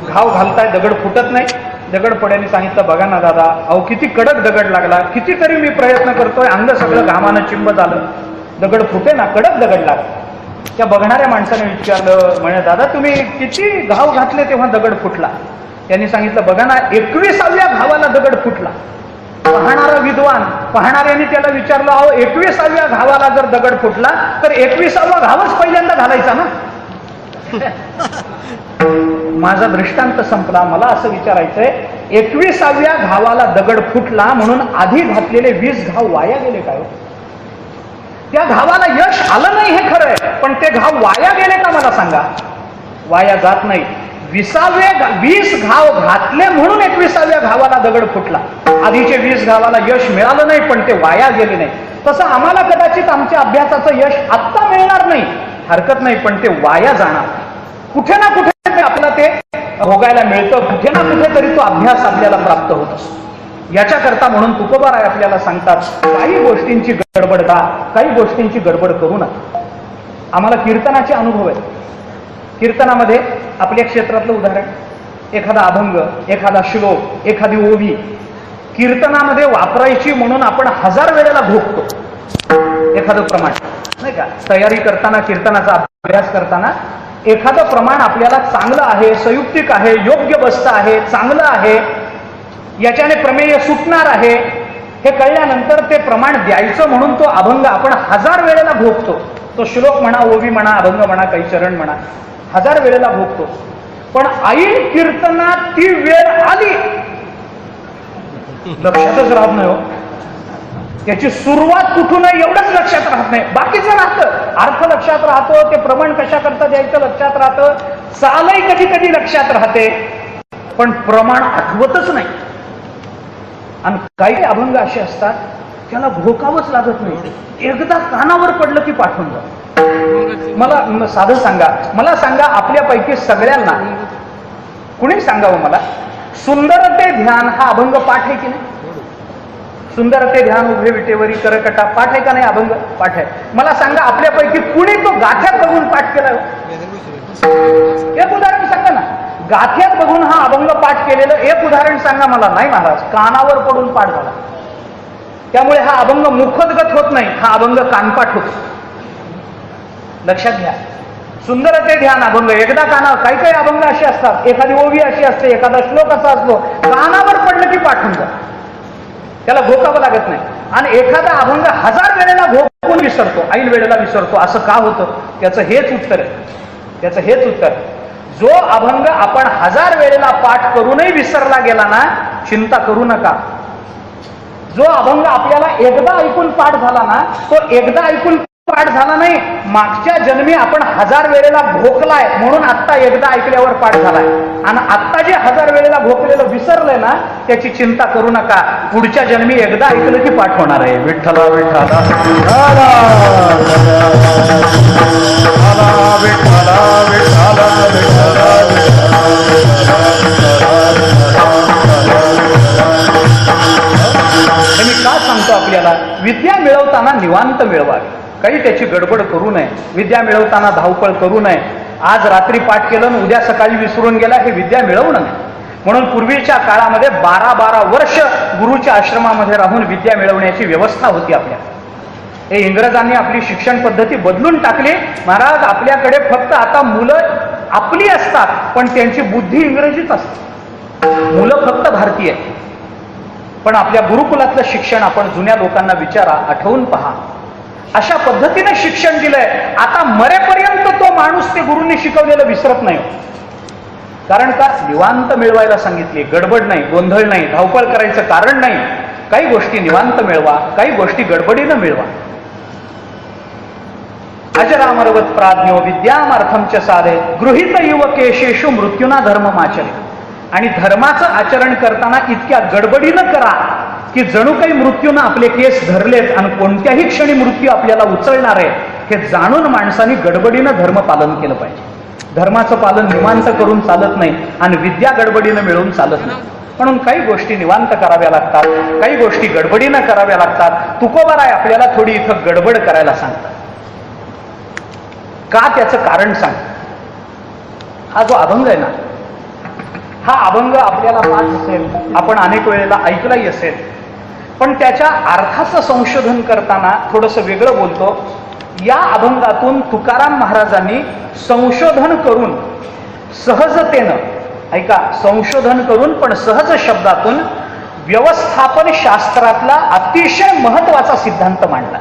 घाव घालताय, दगड फुटत नाही. दगड पड्याने सांगितलं, बघा ना दादा, अहो किती कडक दगड लागला, कितीतरी मी प्रयत्न करतोय, अंग सगळं घामानं चिंब झालं, दगड फुटे ना, कडक दगड लागला. त्या बघणाऱ्या माणसाने विचारलं, म्हणे दादा तुम्ही किती घाव घातले तेव्हा दगड फुटला? त्यांनी सांगितलं, बघा ना 21व्या घावाला दगड फुटला. पाहणारा विद्वान, पाहणाऱ्याने त्याला विचारलं, अहो 21व्या घावाला जर दगड फुटला तर 21वा घावच पहिल्यांदा घालायचा ना. माझा दृष्टांत संपला. मला असं विचारायचंय, 21व्या घावाला दगड फुटला म्हणून आधी घातलेले 20 घाव वाया गेले काय? त्या घावाला यश आलं नाही हे खरंय, पण ते घाव वाया गेले का मला सांगा? वाया जात नाही. 20 घाव घातले म्हणून 21व्या घावाला दगड फुटला. आधीचे 20 घावाला यश मिळालं नाही, पण ते वाया गेले नाही. तसं आम्हाला कदाचित आमच्या अभ्यासाचं यश आत्ता मिळणार नाही, हरकत नाही, पण ते वाया जाणार. कुठे ना कुठे आपलं ते भोगायला मिळतं, कुठे ना कुठेतरी तो अभ्यास आपल्याला प्राप्त होत असतो. याच्याकरता म्हणून तुकोबाराय आपल्याला सांगतात, काही गोष्टींची गडबड का, काही गोष्टींची गडबड करू नका. आम्हाला कीर्तनाचे अनुभव आहेत. कीर्तनामध्ये आपल्या क्षेत्रातलं उदाहरण, एखादा अभंग, एखादा श्लोक, एखादी ओवी कीर्तनामध्ये वापरायची म्हणून आपण 1000 वेळेला भोगतो. एखादं प्रमाण नाही का, तयारी करताना, कीर्तनाचा अभ्यास करताना एखादं प्रमाण आपल्याला चांगलं आहे, संयुक्तिक आहे, योग्य बसतं आहे, चांगलं आहे, याच्याने प्रमेय सुटणार आहे, हे कळल्यानंतर ते प्रमाण द्यायचं म्हणून तो अभंग आपण 1000 वेळेला भोगतो. तो श्लोक म्हणा, ओवी म्हणा, अभंग म्हणा, काही चरण म्हणा, 1000 वेळेला भोगतो. पण ऐन कीर्तनात ती वेळ आली, लक्षातच राहत नाही हो. त्याची सुरुवात कुठून आहे एवढंच लक्षात राहत नाही, बाकीचं राहतं. अर्थ लक्षात राहतो, ते प्रमाण कशा करता द्यायचं लक्षात राहतं, चालही कधी कधी लक्षात राहते, पण प्रमाण आठवतच नाही. आणि काही अभंग असे असतात त्याला भोकावंच लागत नाही, एकदा कानावर पडलं की पाठवून जात. मला साधं सांगा, मला सांगा, आपल्यापैकी सगळ्यांना कुणी सांगावं मला, सुंदर ते ध्यान हा अभंग पाठ आहे की नाही? सुंदर ते ध्यान उभे विटेवरी करकटा पाठ आहे का नाही? अभंग पाठ आहे. मला सांगा, आपल्यापैकी कुणी तो गाथ्यात बघून पाठ केला? एक उदाहरण सांगा ना, गाथ्यात बघून हा अभंग पाठ केलेलं एक उदाहरण सांगा मला. नाही महाराज, कानावर पडून पाठ झाला. त्यामुळे हा अभंग मुखोद्गत होत नाही, हा अभंग कानपाठ होतो. लक्षात घ्या. सुंदर ते ध्यान अभंग एकदा कानावर, काही काही अभंग असे असतात, एखादी ओवी अशी असते, एखादा श्लोक असा असतो, कानावर पडलं की पाठवून जा, त्याला भोकावं लागत नाही. आणि एखादा अभंग 1000 वेळेला भोकून विसरतो, ऐन वेळेला विसरतो. असं का होतं? त्याचं हेच उत्तर आहे, त्याचं हेच उत्तर. जो अभंग आपण 1000 वेळेला पाठ करूनही विसरला गेला ना, चिंता करू नका. जो अभंग आपल्याला एकदा ऐकून पाठ झाला ना, तो एकदा ऐकून पाठ झाला नाही, मागच्या जन्मी आपण 1000 वेळेला भोकलाय म्हणून आत्ता एकदा ऐकल्यावर पाठ झालाय. आणि आत्ता जे 1000 वेळेला भोकलेलं विसरलंय ना, त्याची चिंता करू नका. पुढच्या जन्मी एकदा ऐकलं की पाठ होणार आहे. विठ्ठला विठ्ठला विठ्ठला विठ्ठला मी का सांगतो आपल्याला, विद्या मिळवताना निवांत मिळवावी, काही त्याची गडबड करू नये. विद्या मिळवताना धावपळ करू नये. आज रात्री पाठ केलं आणि उद्या सकाळी विसरून गेला, हे विद्या मिळवणं नाही. म्हणून पूर्वीच्या काळामध्ये 12-12 वर्ष गुरुच्या आश्रमामध्ये राहून विद्या मिळवण्याची व्यवस्था होती आपल्या. हे इंग्रजांनी आपली शिक्षण पद्धती बदलून टाकली. महाराज, आपल्याकडे फक्त आता मुलं आपली असतात, पण त्यांची बुद्धी इंग्रजीच असते. मुलं फक्त भारतीय, पण आपल्या गुरुकुलातलं शिक्षण आपण जुन्या लोकांना विचारा, आठवून पहा. अशा पद्धतीने शिक्षण दिलंय. आता मरेपर्यंत तो माणूस ते गुरूंनी शिकवलेलं विसरत नाही. कारण का? निवांत मिळवायला सांगितले, गडबड नाही, गोंधळ नाही, धावपळ करायचं कारण नाही. काही गोष्टी निवांत मिळवा, काही गोष्टी गडबडीनं मिळवा. अजरामरवत प्राज्ञो विद्यामार्थमच साधे गृहीत युवकेशेषु मृत्यूना धर्ममाचरे. आणि धर्माचं आचरण करताना इतक्या गडबडीनं करा की जणू काही मृत्यूनं आपले केस धरलेत आणि कोणत्याही क्षणी मृत्यू आपल्याला उचलणार आहे, हे जाणून माणसाने गडबडीनं धर्म पालन केलं पाहिजे. धर्माचं पालन निवांत करून चालत नाही आणि विद्या गडबडीनं मिळवून चालत नाही. म्हणून काही गोष्टी निवांत कराव्या लागतात, काही गोष्टी गडबडीनं कराव्या लागतात. तुकोबाराय आपल्याला थोडी इथं गडबड करायला सांगतात. का? त्याचं कारण सांग. हा जो अभंग आहे ना, हा अभंग आपल्याला पाठ असेल, आपण अनेक वेळेला ऐकलाही असेल, पण त्याच्या अर्थाचं संशोधन करताना थोडंसं वेगळं बोलतो. या अभंगातून तुकाराम महाराजांनी संशोधन करून सहजतेनं, ऐका, संशोधन करून पण सहज शब्दातून व्यवस्थापन शास्त्रातला अतिशय महत्वाचा सिद्धांत मांडला.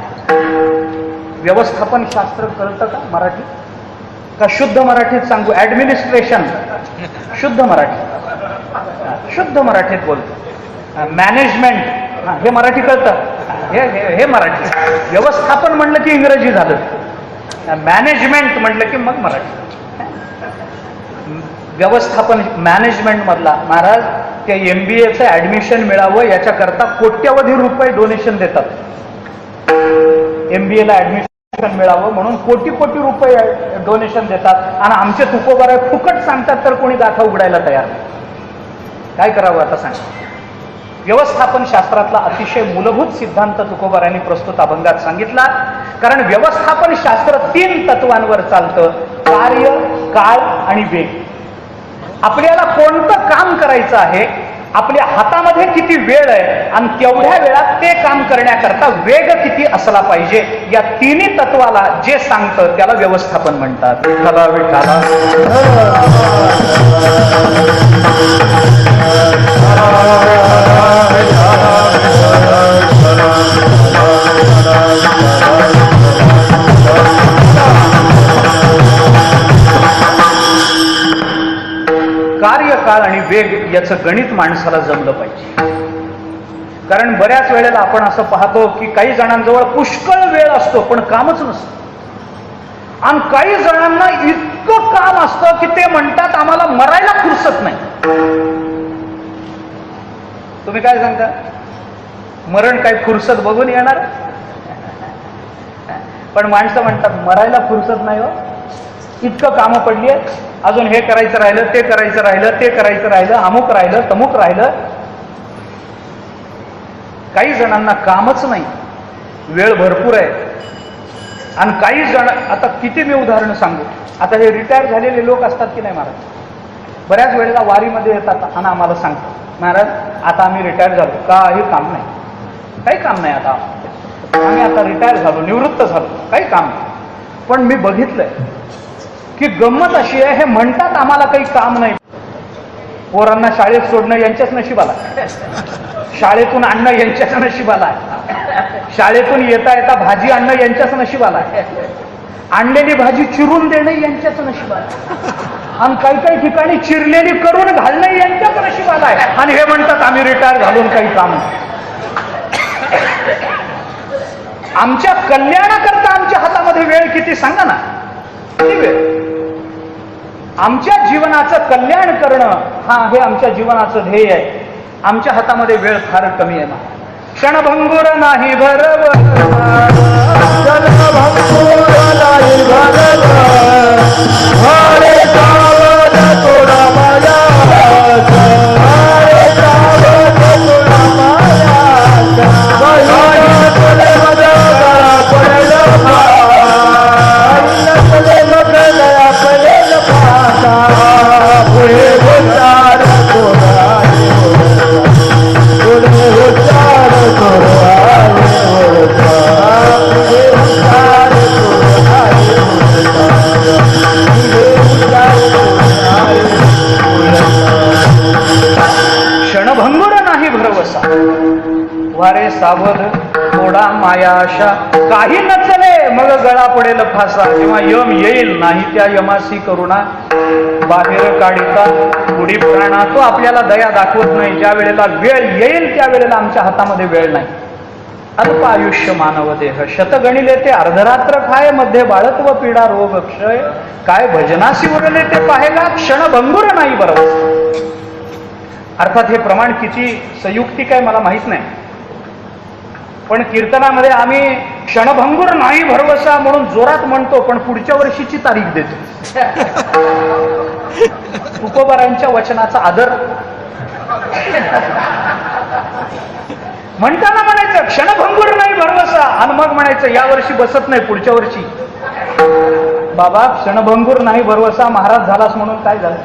व्यवस्थापन शास्त्र कळतं का मराठी? का शुद्ध मराठीत सांगू? ऍडमिनिस्ट्रेशन, शुद्ध मराठी, शुद्ध मराठीत बोलतो. मॅनेजमेंट, हे मराठी कळतं? हे मराठी. व्यवस्थापन म्हणलं की इंग्रजी झालं, मॅनेजमेंट म्हणलं की मग मराठी. व्यवस्थापन मॅनेजमेंट मधला महाराज, त्या MBAचं ऍडमिशन मिळावं याच्याकरता कोट्यवधी रुपये डोनेशन देतात. MBAला ऍडमिशन मिळावं म्हणून कोटी कोटी रुपये डोनेशन देतात आणि आमचे तुकोबार फुकट सांगतात तर कोणी गाथा उघडायला तयार नाही. काय करावं आता सांग. व्यवस्थापन शास्त्रातला अतिशय मूलभूत सिद्धांत तुकोबारांनी प्रस्तुत अभंगात सांगितला. कारण व्यवस्थापन शास्त्र 3 तत्वांवर चालतं: कार्य, काळ आणि वेग. आपल्याला कोणतं काम करायचं आहे, आपल्या हातामध्ये किती वेळ आहे आणि तेवढ्या वेळात ते काम करण्याकरता वेग किती असला पाहिजे, या 3 तत्वाला जे सांगतं त्याला व्यवस्थापन म्हणतात. विठ्ठला विठ्ठला कार्य, काळ आणि वेग याचं गणित माणसाला जमलं पाहिजे. कारण बऱ्याच वेळेला आपण असं पाहतो की काही जणांजवळ पुष्कळ वेळ असतो पण कामच नसतं, आणि काही जणांना इतकं काम असतं की ते म्हणतात आम्हाला मरायला फुरसत नाही. तुम्ही काय सांगता? मरण काय फुरसत बघून येणार? पण माणसं म्हणतात मरायला फुरसत नाही हो, इतकं कामं पडली आहे, अजून हे करायचं राहिलं, ते करायचं राहिलं, ते करायचं राहिलं, अमुक राहिलं, तमुक राहिलं. काही जणांना कामच नाही, वेळ भरपूर आहे. आणि काही जण, आता किती मी उदाहरण सांगू. आता हे रिटायर झालेले लोक असतात की नाही महाराज, बऱ्याच वेळेला वारीमध्ये येतात आणि आम्हाला सांगतात महाराज आता आम्ही रिटायर झालो, काही काम नाही, काही काम नाही, आता आम्ही आता रिटायर झालो, निवृत्त झालो, काही काम नाही. पण मी बघितलंय की गंमत अशी आहे, हे म्हणतात आम्हाला काही काम नाही, पोरांना शाळेत सोडणं यांच्याच नशिबाला, शाळेतून आणणं यांच्याच नशिबाला, शाळेतून येता येता भाजी आणणं यांच्याच नशिबाला, आणलेली भाजी चिरून देणं यांच्याच नशिबाला, आणि काही काही ठिकाणी चिरलेली करून घालणं यांच्याच नशिबाला आहे. आणि हे म्हणतात आम्ही रिटायर घालून काही काम नाही. आमच्या कल्याणाकरता आमच्या हातामध्ये वेळ किती सांगा ना, किती वेळ. आमच्या जीवनाचं कल्याण करणं हा हे आमच्या जीवनाचं ध्येय आहे. आमच्या हातामध्ये वेळ फार कमी आहे ना. क्षणभंगुर नाही भरव, वारे सावध थोडा मायाशा, काही नचले मग गळा पडेल फासा, किंवा यम येईल नाही त्या यमासी करुणा, बाहेर काढिता बुडी प्राणा. तो आपल्याला दया दाखवत नाही. ज्या वेळेला वेळ येईल त्या वेळेला आमच्या हातामध्ये वेळ नाही. अल्प आयुष्य मानव देह, शतगणिले ते अर्धरात्र खाय, मध्ये बाळत्व पीडा रोग क्षय, काय भजनासी उरले ते पाहेगा, क्षणभंगुर नाही बरोबर. अर्थात हे प्रमाण किती संयुक्तिक आहे मला माहित नाही, पण कीर्तनामध्ये आम्ही क्षणभंगुर नाही भरवसा म्हणून जोरात म्हणतो, पण पुढच्या वर्षीची तारीख देतो. तुकोबारांच्या वचनाचा आदर म्हणताना म्हणायचं क्षणभंगुर नाही भरवसा, आणि मग म्हणायचं या वर्षी बसत नाही पुढच्या वर्षी. बाबा क्षणभंगुर नाही भरवसा महाराज झालास म्हणून काय झालं?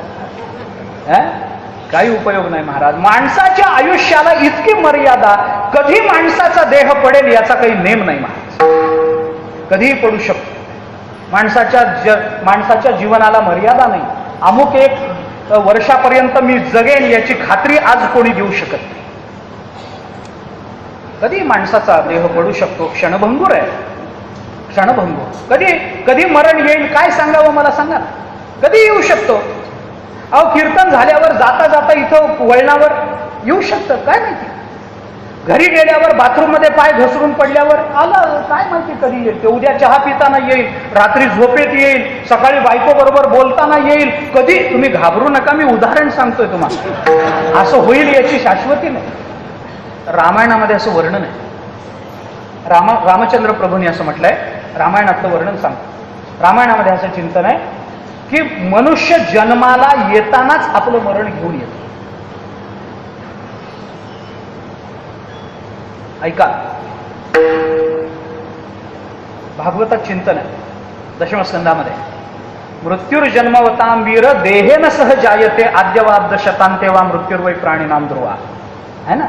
काही उपयोग नाही महाराज. माणसाच्या आयुष्याला इतकी मर्यादा, कधी माणसाचा देह पडेल याचा काही नेम नाही महाराज, कधीही पडू शकतो. माणसाच्या जीवनाला मर्यादा नाही. अमुक एक वर्षापर्यंत मी जगेन याची खात्री आज कोणी देऊ शकत नाही. कधी माणसाचा देह पडू शकतो. क्षणभंगुर आहे, क्षणभंगुर. कधी मरण येईल काय सांगावं मला सांगा, कधी येऊ शकतो. अहो कीर्तन झाल्यावर जाता जाता इथं वळणावर येऊ शकतं, काय माहिती. घरी गेल्यावर बाथरूम मध्ये पाय घसरून पडल्यावर आलं, काय माहिती कधी येईल. ते उद्या चहा पिताना येईल, रात्री झोपेत येईल, सकाळी बायको बरोबर बोलताना येईल, कधी. तुम्ही घाबरू नका, मी उदाहरण सांगतोय तुम्हाला. असं होईल याची शाश्वती नाही. रामायणामध्ये असं वर्णन आहे. रामचंद्र प्रभूंनी असं म्हटलंय, रामायणातलं वर्णन सांगतो. रामायणामध्ये असं चिंतन आहे की मनुष्य जन्माला येतानाच आपलं मरण घेऊन येतो. ऐका, भागवतात चिंतन आहे दशमस्कंदामध्ये. मृत्युर्जन्मवतां वीर देहेन सह जायते आद्यवाब्द शतांते वा मृत्युर्वै प्राणीनाम ध्रुवा. है ना?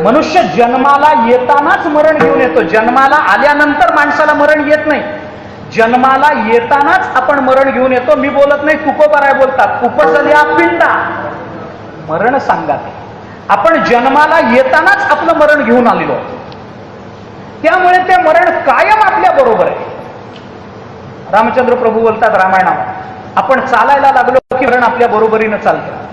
मनुष्य जन्माला येतानाच मरण घेऊन येतो. जन्माला आल्यानंतर माणसाला मरण येत नाही. जन्माला येतानाच आपण मरण घेऊन येतो. मी बोलत नाही, तुकोबाराय बोलतात. उपसल्या पिंडा मरण सांगाते. आपण जन्माला येतानाच आपलं मरण घेऊन आलेलो. त्यामुळे ते मरण कायम आपल्या बरोबर आहे. रामचंद्र प्रभू बोलतात रामायणात, आपण चालायला लागलो की मरण आपल्या बरोबरीनं चालतं.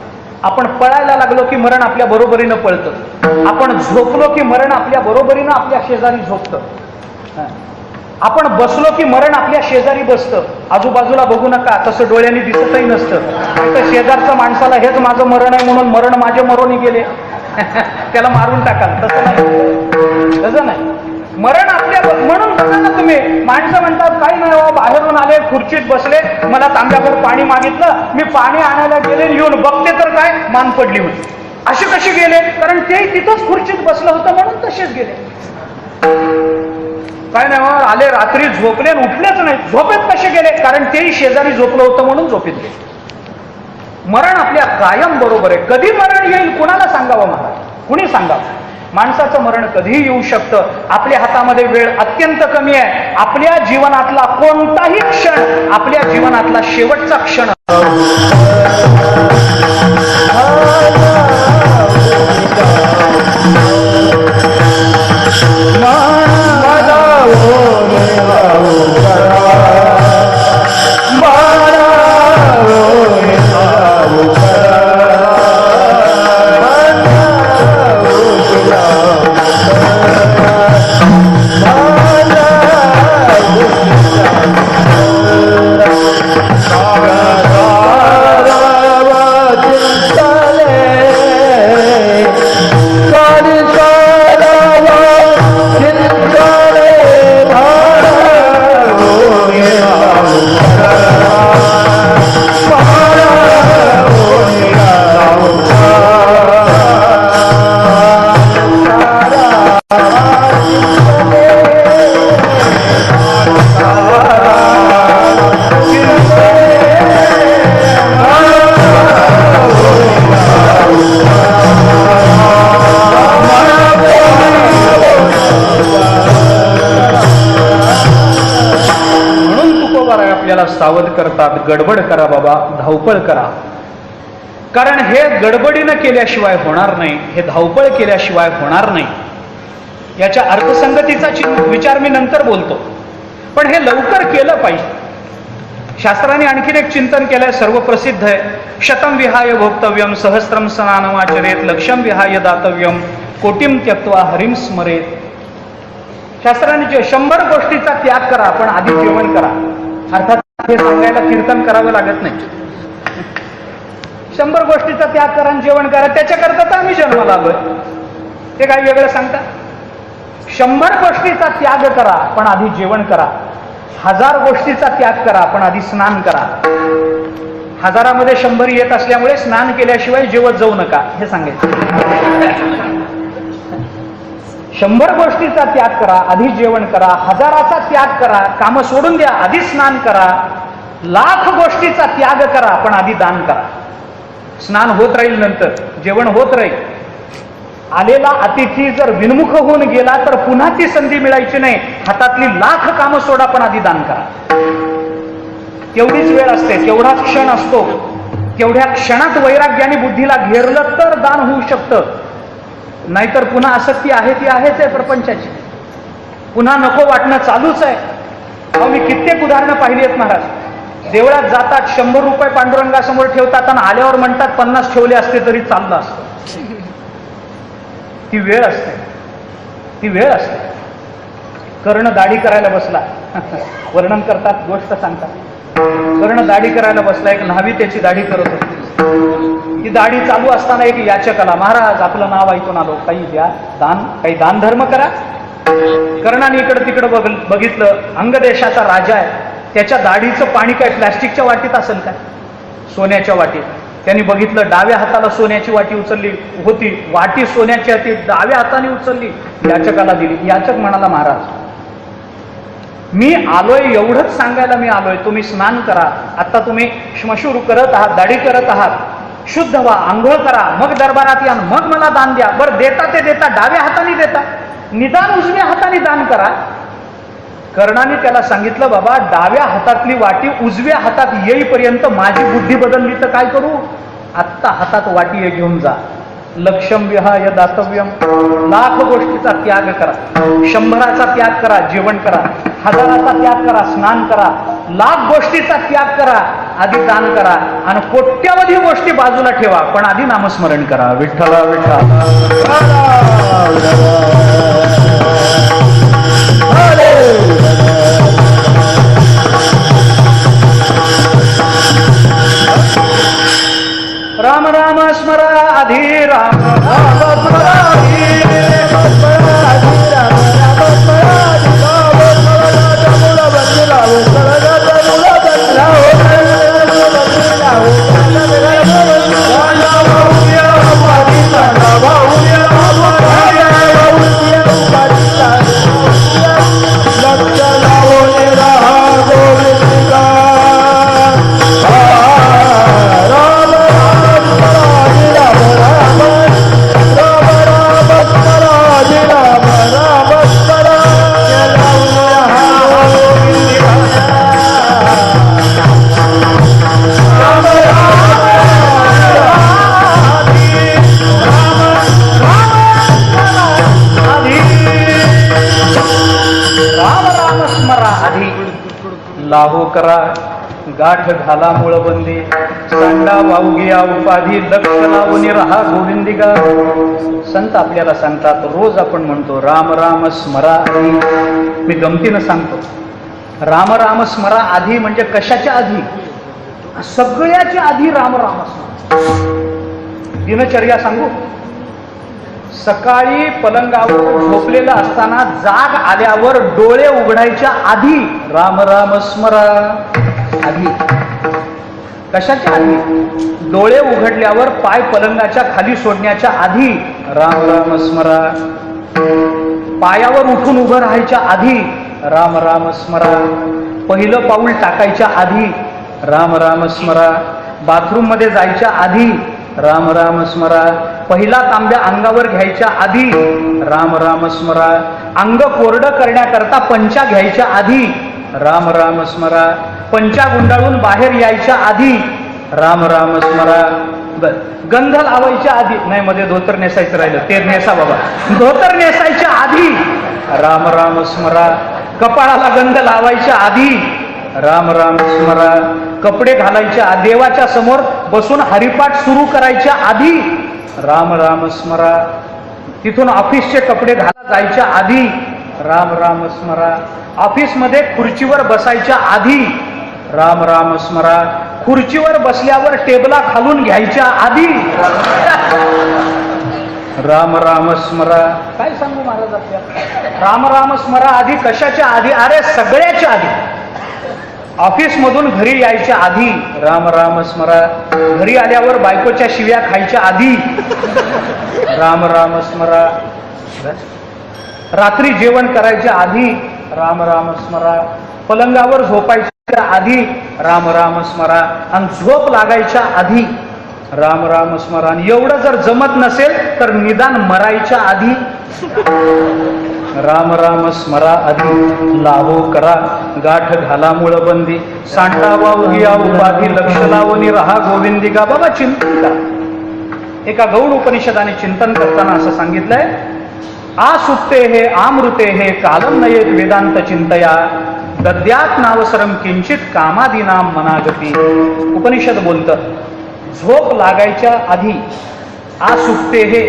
आपण पळायला लागलो की मरण आपल्या बरोबरीनं पळतं. आपण झोपलो की मरण आपल्या बरोबरीनं आपल्या शेजारी झोपतं. आपण बसलो की मरण आपल्या शेजारी बसतं. आजूबाजूला बघू नका, तसं डोळ्यांनी दिसतही नसतं. तर शेजारच्या माणसाला हेच माझं मरण आहे म्हणून मरण माझे मरोनी गेले त्याला मारून टाकाल, तसं नाही. तसं नाही. मरण आपल्या म्हणून बघा ना तुम्ही, माणसं म्हणतात काही नाही बाबा, बाहेरून आले, खुर्चीत बसले, मला तांब्यावर पाणी मागितलं, मी पाणी आणायला गेले, येऊन बघते तर काय मान पडली होती. असे कसे गेले? कारण ते तिथंच खुर्चीत बसलं होतं म्हणून तसेच गेले. काय नाही आले, रात्री झोपले उठलेच नाही. झोपेत कसे गेले? कारण तेही शेजारी झोपलं होतं म्हणून झोपेत गेले. मरण आपल्या कायम बरोबर आहे. कधी मरण येईल कुणाला सांगावं महाराज? कुणी सांगावं? माणसाचं मरण कधीही येऊ शकतं. आपल्या हातामध्ये वेळ अत्यंत कमी आहे. आपल्या जीवनातला कोणताही क्षण आपल्या जीवनातला शेवटचा क्षण. सावध करतात, गडबड करा बाबा, धावपळ करा. कारण हे गडबडीनं केल्याशिवाय होणार नाही, हे धावपळ केल्याशिवाय होणार नाही. याच्या अर्थसंगतीचा विचार मी नंतर बोलतो, पण हे लवकर केलं पाहिजे. शास्त्राने आणखीन एक चिंतन केलंय, सर्व प्रसिद्ध आहे. शतम विहाय भोक्तव्यम सहस्त्रम स्नानमाचरेत लक्षम विहाय दातव्यम कोटीम त्यक्त्वा हरिम स्मरेत. शास्त्राने 100 गोष्टीचा त्याग करा, पण आधी जेवण करा. अर्थात हे सांगायला कीर्तन करावं लागत नाही. 100 गोष्टीचा त्याग करा आणि जेवण करा. त्याच्याकरता तर आम्ही जन्माला आलोय. ते काही वेगळं सांगतात. 100 गोष्टीचा त्याग करा, पण आधी जेवण करा. 1000 गोष्टीचा त्याग करा, पण आधी स्नान करा. 1000मध्ये 100 येत असल्यामुळे स्नान केल्याशिवाय जेवत जाऊ नका, हे सांगायचं. 100 गोष्टीचा त्याग करा, आधी जेवण करा. 1000चा त्याग करा, काम सोडून द्या, आधी स्नान करा. 1,00,000 गोष्टीचा त्याग करा, पण आधी दान करा. स्नान होत राहील, नंतर जेवण होत राहील. आलेला अतिथी जर विनमुख होऊन गेला तर पुन्हा ती संधी मिळायची नाही. हातातली 1,00,000 कामं सोडा, पण आधी दान करा. तेवढीच वेळ असते, तेवढाच क्षण असतो. तेवढ्या क्षणात वैराग्याने बुद्धीला घेरलं तर दान होऊ शकतं. नाहीतर पुन्हा आसक्ती आहे ती आहेच आहे प्रपंचाची. पुन्हा नको वाटणं चालूच आहे. अहो, मी कित्येक उदाहरणं पाहिली आहेत महाराज. देवळात जातात, 100 रुपये पांडुरंगासमोर ठेवतात आणि आल्यावर म्हणतात 50 ठेवले असते तरी चाललं असतं. ती वेळ असते, ती वेळ असते. कर्ण दाढी करायला बसला वर्णन करतात, गोष्ट सांगतात. कर्ण दाढी करायला बसला, एक न्हावी त्याची दाढी करत होती. ती दाढी चालू असताना एक याचक आला, महाराज आपलं नाव ऐकून आलो, काही द्या, दान, काही दान धर्म करा. कर्णाने इकडं तिकडं बघितलं, अंगदेशाचा राजा आहे, त्याच्या दाढीचं पाणी काय प्लॅस्टिकच्या वाटीत असेल काय, सोन्याच्या वाटीत. त्यांनी बघितलं, डाव्या हाताला सोन्याची वाटी उचलली होती, वाटी सोन्याची होती, डाव्या हाताने उचलली, याचकाला दिली. याचक म्हणाला, महाराज मी आलोय एवढंच सांगायला मी आलोय, तुम्ही स्नान करा, आता तुम्ही श्मशुरू करत आहात, दाढी करत आहात, शुद्ध व्हा, आंघोळ करा, मग दरबारात या, मग मला दान द्या. बरं देता ते देता, डाव्या हाताने देता, निदान उजव्या हाताने दान करा. कर्णाने त्याला सांगितलं, बाबा डाव्या हातातली वाटी उजव्या हातात येईपर्यंत माझी बुद्धी बदलली तर काय करू, आत्ता हातात वाटी घेऊन जा. लक्ष्यम विहाय दातव्यम, लाख गोष्टीचा त्याग करा, 100चा त्याग करा, जेवण करा, 1000चा त्याग करा, स्नान करा, लाख गोष्टीचा त्याग करा, आधी दान करा, आणि कोट्यावधी गोष्टी बाजूला ठेवा, पण आधी नामस्मरण करा. विठ्ठला विठ्ठला राम राम स्मरा आधी राम राम स्मरा आधी राम स्मरा आधी राम राम स्मरा आधी राम स्मरा आधी राम लाहो करा, गाठ घाला मुळबंदी, सांडा वावगिया उपाधी, लक्ष लावून राहा गोविंदिका. संत आपल्याला सांगतात, रोज आपण म्हणतो राम राम स्मरा आधी. मी गमतीनं सांगतो, राम राम स्मरा आधी म्हणजे कशाच्या आधी, सगळ्याच्या आधी राम राम स्मरा. दिनचर्या सांगू, सकाळी पलंगावर झोपलेला असताना जाग आल्यावर डोळे उघडायच्या आधी राम राम स्मरा. आधी कशाच्या आधी, डोळे उघडल्यावर पाय पलंगाच्या खाली सोडण्याच्या आधी राम राम स्मरा. पायावर उठून उभं राहायच्या आधी राम राम स्मरा. पहिलं पाऊल टाकायच्या आधी राम राम स्मरा. बाथरूम मध्ये जायच्या आधी राम राम स्मरा. पहिला तांब्या अंगावर घ्यायच्या आधी राम राम स्मरा. अंग कोरडं करण्याकरता पंचा घ्यायच्या आधी राम राम स्मरा. पंचा गुंडाळून बाहेर यायच्या आधी राम राम स्मरा. गंध लावायच्या आधी, नाही मध्ये धोतर नेसायचं राहिलं, ते नेसा बाबा. धोतर नेसायच्या आधी राम राम स्मरा. कपाळाला गंध लावायच्या आधी राम राम स्मरा. कपडे घालायच्या, देवाच्या समोर बसून हरिपाठ सुरू करायच्या आधी राम राम स्मरा. तिथून ऑफिसचे कपडे घाला जायच्या आधी राम राम स्मरा. ऑफिसमध्ये खुर्चीवर बसायच्या आधी राम राम स्मरा. खुर्चीवर बसल्यावर टेबला खालून घ्यायच्या आधी राम राम स्मरा. काय सांगू महाराज आपल्याला, राम राम स्मरा आधी कशाच्या आधी, अरे सगळ्याच्या आधी. ऑफिस मधून घरी यायच्या आधी राम राम स्मरा. घरी आल्यावर बायकोच्या शिव्या खायच्या आधी राम राम स्मरा. रात्री जेवण करायच्या आधी राम राम स्मरा. पलंगावर झोपायच्या आधी राम राम स्मरा. आणि झोप लागायच्या आधी राम राम स्मरा. आणि एवढं जर जमत नसेल तर निदान मरायच्या आधी राम राम स्मरा आधी. लाहो करा, गाठ घाला मुळबंदी, सांडा वावगिया उपाधी, लक्ष लावून राहा गोविंदिका. बाबा चिंतन करा. एका गौड उपनिषदाने चिंतन करताना असं सांगितलंय, आ सुप्ते हे आमृते हे कालम नयेत वेदांत चिंतया, दद्यात नावसरम किंचित कामादीनाम मनागती. उपनिषद बोलतं, झोप लागायच्या आधी, आ सुप्ते हे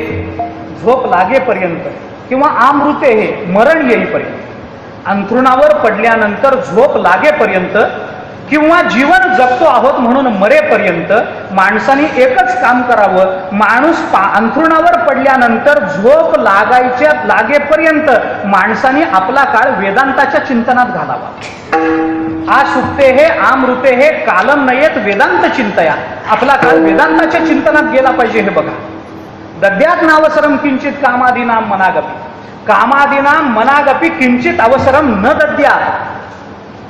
झोप लागेपर्यंत, किंवा आमृते हे मरण येईपर्यंत, अंथरुणावर पडल्यानंतर झोप लागेपर्यंत, किंवा जीवन जगतो आहोत म्हणून मरेपर्यंत माणसाने एकच काम करावं. माणूस अंथरुणावर पडल्यानंतर झोप लागेपर्यंत माणसाने आपला काळ वेदांताच्या चिंतनात घालावा. आ सुप्ते हे आमृते हे कालम नयेत वेदांत चिंतया. आपला काळ वेदांताच्या चिंतनात गेला पाहिजे. हे बघा, दद्यात नावसरम किंचित कामादीनाम मनागपी. कामादीनाम मनागपी किंचित अवसरम न दद्यात.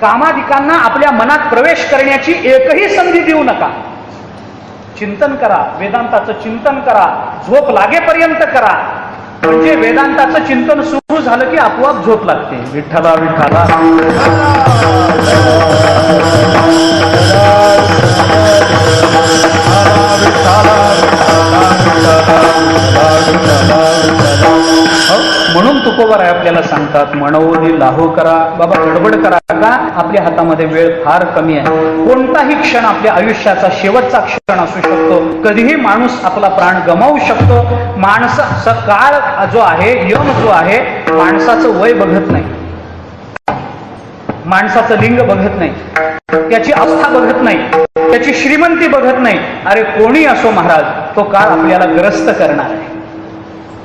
कामादिकांना आपल्या मनात प्रवेश करण्याची एकही संधी देऊ नका. चिंतन करा, वेदांताचं चिंतन करा, झोप लागेपर्यंत करा. म्हणजे वेदांताचं चिंतन सुरू झालं की आपोआप झोप लागते. विठ्ठला विठ्ठला. म्हणून तुकोबर आहे आपल्याला सांगतात, म्हणून लाहो करा. बाबा गडबड करा का? आपल्या हातामध्ये वेळ फार कमी आहे. कोणताही क्षण आपल्या आयुष्याचा शेवटचा क्षण असू शकतो. कधीही माणूस आपला प्राण गमावू शकतो. माणसाचा काळ जो आहे, यम जो आहे, माणसाचं वय बघत नाही, माणसाचं लिंग बघत नाही, त्याची अवस्था बघत नाही, त्याची श्रीमंती बघत नाही. अरे कोणी असो महाराज, तो काळ आपल्याला ग्रस्त करणार आहे.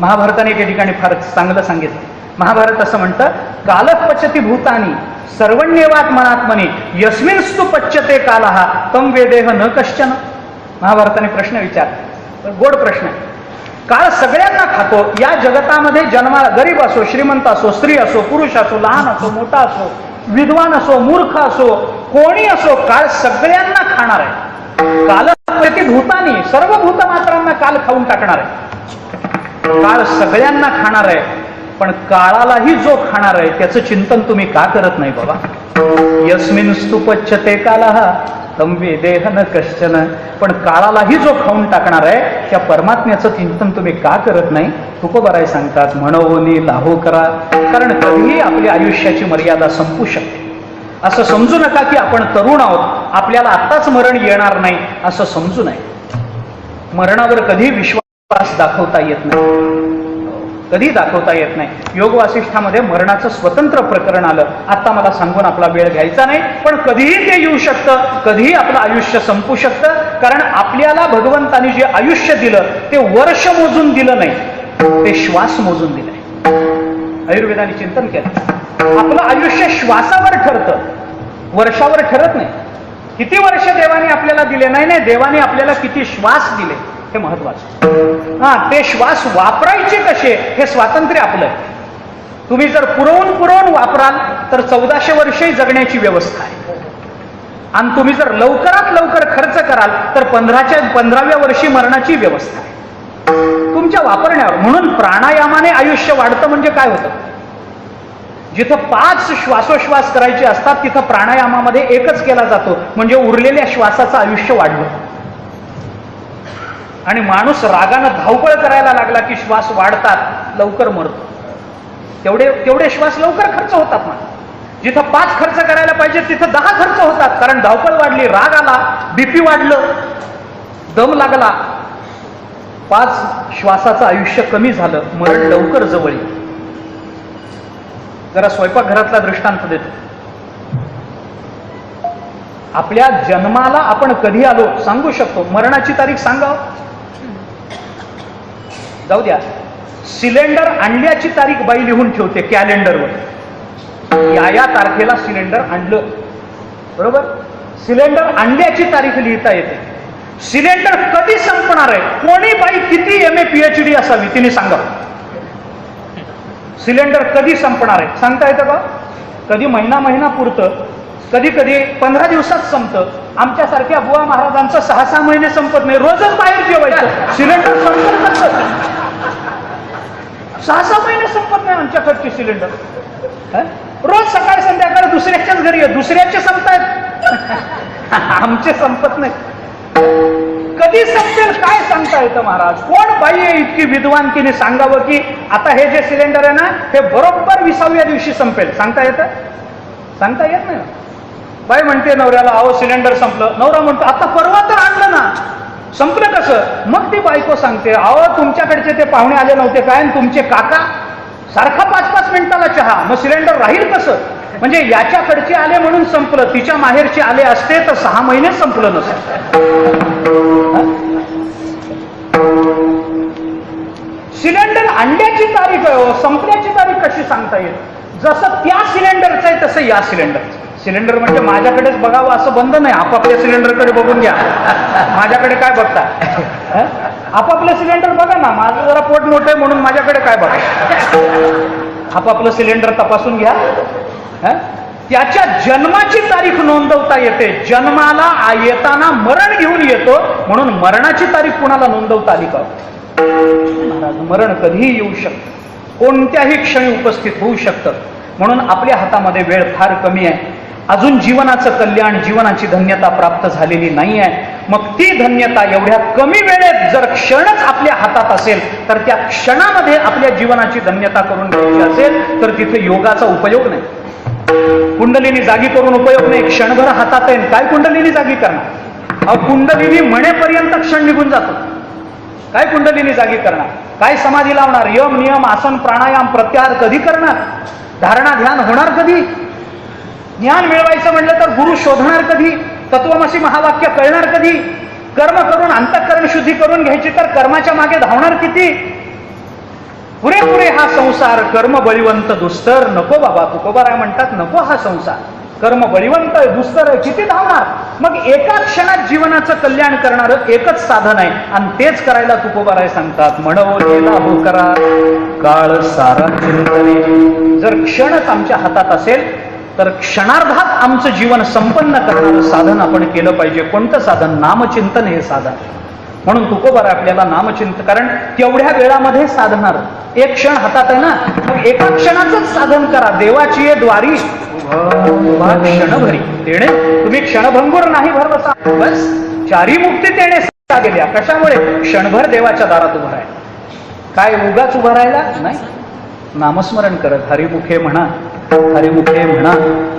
महाभारताने एके ठिकाणी फार चांगलं सांगितलं. महाभारत असं म्हणतं, कालः पचती भूतानी सर्वण्येवात मनात्मनी यस्मिंस्तु पच्यते कालः तम वेदेह न कश्चन. महाभारताने प्रश्न विचारला, गोड प्रश्न आहे. काळ सगळ्यांना खातो. या जगतामध्ये जन्माला गरीब असो, श्रीमंत असो, स्त्री असो, पुरुष असो, लहान असो, मोठा असो, विद्वान असो, मूर्ख असो, कोणी असो, काळ सगळ्यांना खाणार आहे. कालः पचती भूतानी, सर्व भूतमात्रांना काल खाऊन टाकणार आहे. काळ सगळ्यांना खाणार आहे, पण काळालाही जो खाणार आहे त्याचं चिंतन तुम्ही का करत नाही बाबा? यस्मिंस्तु पच्यते कालः तम वेदेह न कश्चन. पण काळालाही जो खाऊन टाकणार आहे त्या परमात्म्याचं चिंतन तुम्ही का करत नाही? तुकोबाराय सांगतात, म्हणून लाहो करा. कारण कधीही आपल्या आयुष्याची मर्यादा संपू शकते. असं समजू नका की आपण तरुण आहोत, आपल्याला आत्ताच मरण येणार नाही, असं समजू नये. मरणावर कधी विश्वास दाखवता येत नाही, कधी दाखवता येत नाही. योग वासिष्ठामध्ये मरणाचं स्वतंत्र प्रकरण आलं. आता मला सांगून आपला वेळ घ्यायचा नाही, पण कधीही ते येऊ शकतं, कधीही आपलं आयुष्य संपू शकतं. कारण आपल्याला भगवंतानी जे आयुष्य दिलं ते वर्ष मोजून दिलं नाही, ते श्वास मोजून दिलंय. आयुर्वेदाने चिंतन केलं, आपलं आयुष्य श्वासावर ठरतं, वर्षावर ठरत नाही. किती वर्ष देवाने आपल्याला दिले नाही, नाही, देवाने आपल्याला किती श्वास दिले हे महत्वाचं. ते श्वास वापरायचे कसे हे स्वातंत्र्य आपलं आहे. तुम्ही जर पुरवून वापराल तर 1400 वर्षही जगण्याची व्यवस्था आहे. आणि तुम्ही जर लवकरात लवकर खर्च कराल तर 15व्या वर्षी मरणाची व्यवस्था आहे तुमच्या वापरण्यावर. म्हणून प्राणायामाने आयुष्य वाढतं. म्हणजे काय होतं? जिथं 5 श्वासोश्वास करायचे असतात तिथं प्राणायामामध्ये एकच केला जातो, म्हणजे उरलेल्या श्वासाचं आयुष्य वाढलं. आणि माणूस रागानं धावपळ करायला लागला की श्वास वाढतात, लवकर मरतो. तेवढे श्वास लवकर खर्च होतात ना. जिथं 5 खर्च करायला पाहिजे तिथं 10 खर्च होतात. कारण धावपळ वाढली, राग आला, बीपी वाढलं, दम लागला, 5 श्वासाचं आयुष्य कमी झालं, मरण लवकर जवळ येईल. जरा स्वयंपाकघरातला दृष्टांत देतो. आपल्या जन्माला आपण कधी आलो सांगू शकतो, मरणाची तारीख सांगा. जाऊ द्या, सिलेंडर आणल्याची तारीख बाई लिहून ठेवते कॅलेंडरवर, या तारखेला सिलेंडर आणलं, बरोबर? सिलेंडर आणल्याची तारीख लिहिता येते. सिलेंडर कधी संपणार आहे, कोणी बाई किती MA PhD असावी तिने सांगा. सिलेंडर कधी संपणार आहे सांगता येतं का? कधी महिना पुरतं, कधी 15 दिवसात संपतं. आमच्यासारख्या बुवा महाराजांचं 6-6 महिने संपत नाही, रोजच बाहेर जेवायचं. सिलेंडर संपत 6-6 महिने संपत नाही आमच्याकडची सिलेंडर. रोज सकाळ संध्याकाळ दुसऱ्याच्याच घरी आहे, दुसऱ्याचे संपतायत, आमचे संपत नाही. कधी संपेल काय सांगता येतं महाराज? कोण बाई आहे इतकी विद्वान तिने सांगावं की आता हे जे सिलेंडर आहे ना हे बरोबर 20व्या दिवशी संपेल? सांगता येतं? सांगता येत नाही. बाई म्हणते नवऱ्याला, अहो सिलेंडर संपलं. नवरा म्हणतो, आता परवा तर आणलं ना, संपलं कसं? मग ती बायको सांगते, अहो तुमच्याकडचे ते पाहुणे आले नव्हते काय, तुमचे काका सारखा 5-5 मिनिटाला चहा, मग सिलेंडर राहील कसं? म्हणजे याच्याकडचे आले म्हणून संपलं, तिच्या माहेरचे आले असते तर 6 महिने संपलं नसतं. सिलेंडर अंड्याची तारीख संपण्याची तारीख कशी सांगता येईल? जसं त्या सिलेंडरचं आहे तसं या सिलेंडरचं. सिलेंडर म्हणजे माझ्याकडेच बघावं असं बंद नाही, आपापल्या सिलेंडरकडे बघून घ्या. माझ्याकडे काय बघता? आपापलं सिलेंडर बघा ना. माझं जरा पोट मोठं आहे म्हणून माझ्याकडे काय बघा. आपापलं सिलेंडर तपासून घ्या. त्याच्या जन्माची तारीख नोंदवता येते. जन्माला येताना मरण घेऊन येतो म्हणून मरणाची तारीख कुणाला नोंदवता आली का? महाराज, मरण कधीही येऊ शकतं, कोणत्याही क्षणी उपस्थित होऊ शकतं. म्हणून आपल्या हातामध्ये वेळ फार कमी आहे. अजून जीवनाचं कल्याण, जीवनाची धन्यता प्राप्त झालेली नाही आहे. मग ती धन्यता एवढ्या कमी वेळेत जर क्षणच आपल्या हातात असेल तर त्या क्षणामध्ये आपल्या जीवनाची धन्यता करून घ्यायची असेल तर तिथे योगाचा उपयोग नाही. कुंडलिनी जागी करून उपयोग नाही. क्षणभर हातात आहे, काय कुंडलिनी जागी करणार? कुंडलिनी म्हणेपर्यंत क्षण निघून जातो. काय कुंडलिनी जागी करणार? काय समाधी लावणार? यम नियम आसन प्राणायाम प्रत्याहार कधी करणार? धारणा ध्यान होणार कधी? ज्ञान मिळवायचं म्हटलं तर गुरु शोधणार कधी? तत्वमसी महावाक्य कळणार कधी? कर्म करून अंतःकरण शुद्धी करून घ्यायची तर कर्माच्या मागे धावणार किती? पुरेपुरे हा संसार कर्म बळीवंत दुस्तर. नको बाबा, तुकोबाराय म्हणतात नको हा संसार, कर्म बळीवंत आहे, दुस्तर आहे, किती धावणार? मग एका क्षणात जीवनाचं कल्याण करणारं एकच साधन आहे आणि तेच करायला तुकोबाराय सांगतात. म्हणवलेला हो करा काळ सारा चिंतने. जर क्षणच आमच्या हातात असेल तर क्षणार्धात आमचं जीवन संपन्न करणारं साधन आपण केलं पाहिजे. कोणतं साधन? नामचिंतन हे साधन. म्हणून तुकोबाराय आपल्याला नामचिंतन, कारण तेवढ्या वेळामध्ये साधणार. एक क्षण हातात आहे ना, मग एका क्षणाचंच साधन करा. देवाची ये द्वारी क्षणभरी तेणे तुम्ही क्षणभंगूर नाही भरवसा. बस चारी मुक्ती तेणे गेल्या. कशामुळे? क्षणभर देवाच्या दारात उभं राहिला. काय उगाच उभं राहिला नाही, नामस्मरण करत हरिमुखे म्हणा, हरिमुखे म्हणा.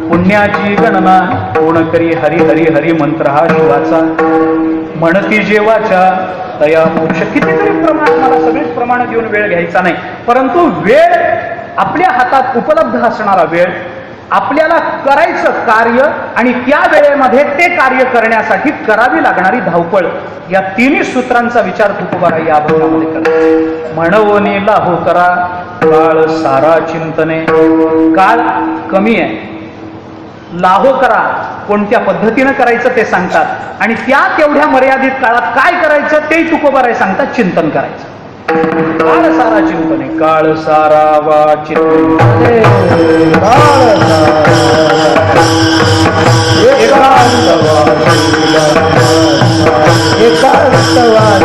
पुण्याची गणना कोण करी हरी हरी हरी मंत्र हा शिवाचा. म्हणती जेवाच्या तया मोक्ष. कितीतरी प्रमाण, मला सगळीच प्रमाण घेऊन वेळ घ्यायचा नाही, परंतु वेळ आपल्या हातात उपलब्ध असणारा वेळ, आपल्याला करायचं कार्य आणि त्या वेळेमध्ये ते कार्य करण्यासाठी करावी लागणारी धावपळ, या तिन्ही सूत्रांचा विचार तुकोबाराय या अभंगामध्ये करतात. म्हणवनी लाहो करा काळ सारा चिंतने. काळ कमी आहे, लाहो करा कोणत्या पद्धतीनं करायचं ते सांगतात आणि त्या तेवढ्या मर्यादित काळात काय करायचं ते तुकोबाराय सांगतात. चिंतन करायचं. काळ सारा चिंतने. काळ सारा वा चिंतने. एकांतवाद